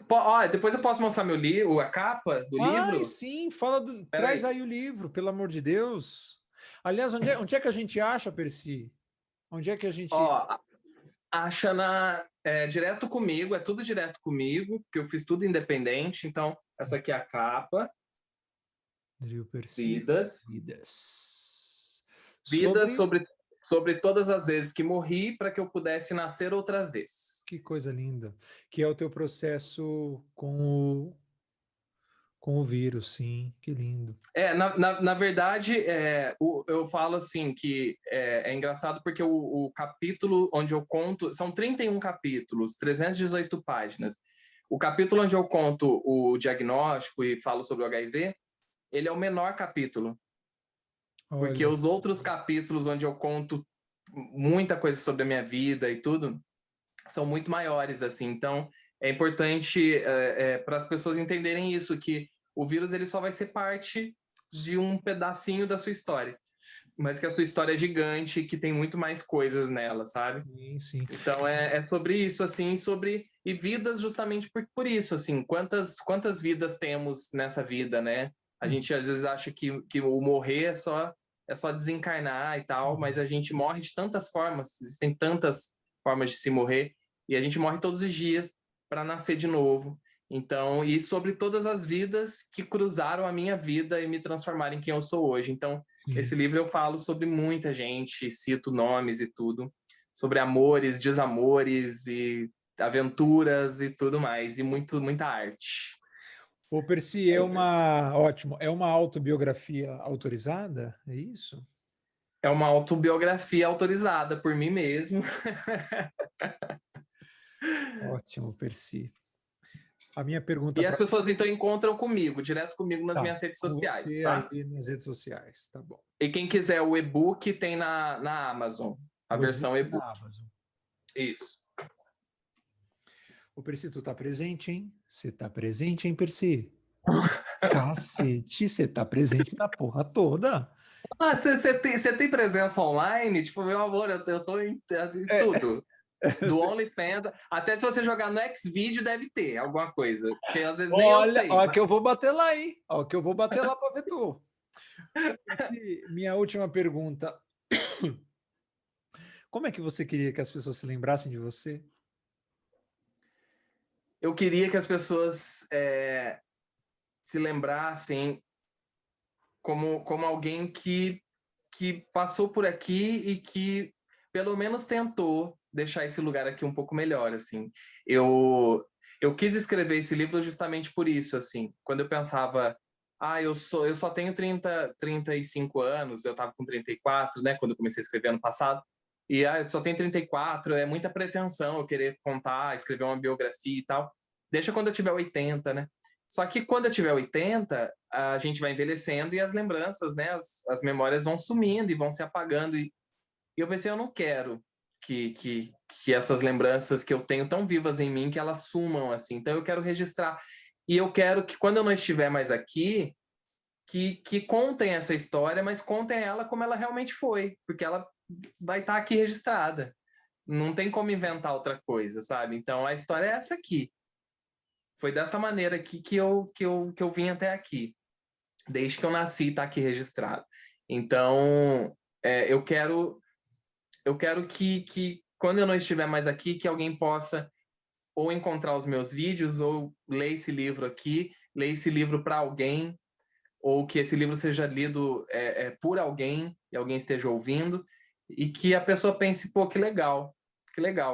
Ó, depois eu posso mostrar meu livro, a capa do Ai, livro? sim, traz Peraí. aí o livro, pelo amor de Deus. Aliás, onde é que a gente acha, Percy? Onde é que a gente. Ó, acha direto comigo, é tudo direto comigo, porque eu fiz tudo independente. Então, essa aqui é a capa, Drill Percy, vida, vidas. vida Sobre. sobre todas as vezes que morri para que eu pudesse nascer outra vez. Que coisa linda. Que é o teu processo com o vírus, sim. Que lindo. Na verdade, eu falo assim que é engraçado porque o capítulo onde eu conto, são 31 capítulos, 318 páginas. O capítulo onde eu conto o diagnóstico e falo sobre o HIV, ele é o menor capítulo, porque Olha, os outros capítulos onde eu conto muita coisa sobre a minha vida e tudo são muito maiores, assim. Então, é importante para as pessoas entenderem isso, que o vírus ele só vai ser parte de um pedacinho da sua história, mas que a sua história é gigante, que tem muito mais coisas nela, sabe? sim, sim. Então é sobre isso, assim, e vidas justamente por isso, assim, quantas vidas temos nessa vida, né? A gente às vezes acha que o morrer é só desencarnar e tal, mas a gente morre de tantas formas, existem tantas formas de se morrer, e a gente morre todos os dias para nascer de novo. Então, e sobre todas as vidas que cruzaram a minha vida e me transformaram em quem eu sou hoje. Então, esse Sim. livro eu falo sobre muita gente, cito nomes e tudo sobre amores, desamores e aventuras e tudo mais, e muita arte. O Percy é uma autobiografia autorizada? É isso? É uma autobiografia autorizada por mim mesmo. Ótimo, Percy. A minha pergunta E as para pessoas, então, encontram comigo, direto comigo nas minhas redes com sociais, você tá? aí nas redes sociais, tá bom. E quem quiser o e-book, tem na Amazon, a O e-book versão na e-book. Amazon. Isso. Ô, Percy, tu tá presente, hein? Você tá presente, hein, Percy? Cacete, você tá presente na porra toda. Ah, você tem presença online? Tipo, meu amor, eu tô em É, tudo. Do OnlyFans, até se você jogar no Xvideo deve ter alguma coisa, que às vezes nem eu olha, tenho. ó que eu vou bater lá, hein? Ó que eu vou bater lá para ver tu. Percy, minha última pergunta. Como é que você queria que as pessoas se lembrassem de você? Eu queria que as pessoas se lembrassem como alguém que passou por aqui e que pelo menos tentou deixar esse lugar aqui um pouco melhor, assim. Eu quis escrever esse livro justamente por isso, assim. Quando eu pensava, eu só tenho 35 anos, eu estava com 34, né, quando eu comecei a escrever ano passado. E eu só tenho 34, é muita pretensão eu querer contar, escrever uma biografia e tal. Deixa quando eu tiver 80, né? Só que quando eu tiver 80, a gente vai envelhecendo e as lembranças, né, as memórias vão sumindo e vão se apagando. E eu pensei, eu não quero que essas lembranças que eu tenho tão vivas em mim, que elas sumam, assim. Então eu quero registrar. E eu quero que quando eu não estiver mais aqui, que contem essa história, mas contem ela como ela realmente foi, porque ela vai estar aqui registrada. Não tem como inventar outra coisa, sabe? Então a história é essa aqui. Foi dessa maneira aqui que eu vim até aqui. Desde que eu nasci, está aqui registrado. Então, eu quero que quando eu não estiver mais aqui, que alguém possa ou encontrar os meus vídeos, ou ler esse livro aqui, ler esse livro para alguém, ou que esse livro seja lido por alguém, e alguém esteja ouvindo, e que a pessoa pense, pô, que legal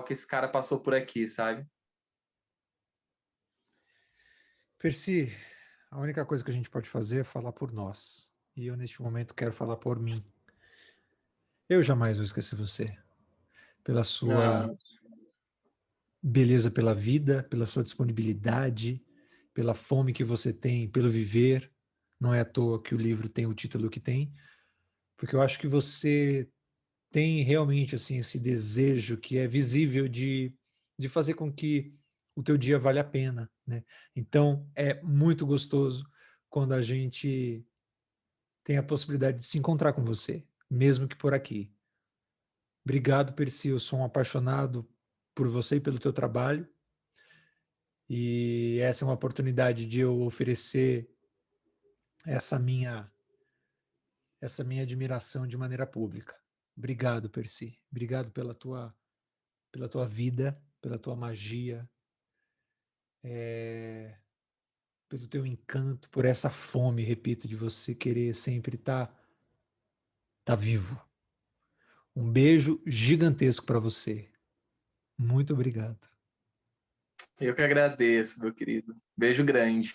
que esse cara passou por aqui, sabe? Percy, a única coisa que a gente pode fazer é falar por nós. E eu, neste momento, quero falar por mim. Eu jamais vou esquecer você. Pela sua Não. beleza pela vida, pela sua disponibilidade, pela fome que você tem, pelo viver. Não é à toa que o livro tem o título que tem, porque eu acho que você tem realmente assim esse desejo que é visível de fazer com que o teu dia vale a pena, né? Então é muito gostoso quando a gente tem a possibilidade de se encontrar com você, mesmo que por aqui. Obrigado, Percy, eu sou um apaixonado por você e pelo teu trabalho. E essa é uma oportunidade de eu oferecer essa minha essa minha admiração de maneira pública. Obrigado, Percy. Obrigado pela tua vida, pela tua magia, pelo teu encanto, por essa fome, repito, de você querer sempre tá vivo. Um beijo gigantesco para você. Muito obrigado. Eu que agradeço, meu querido. Beijo grande.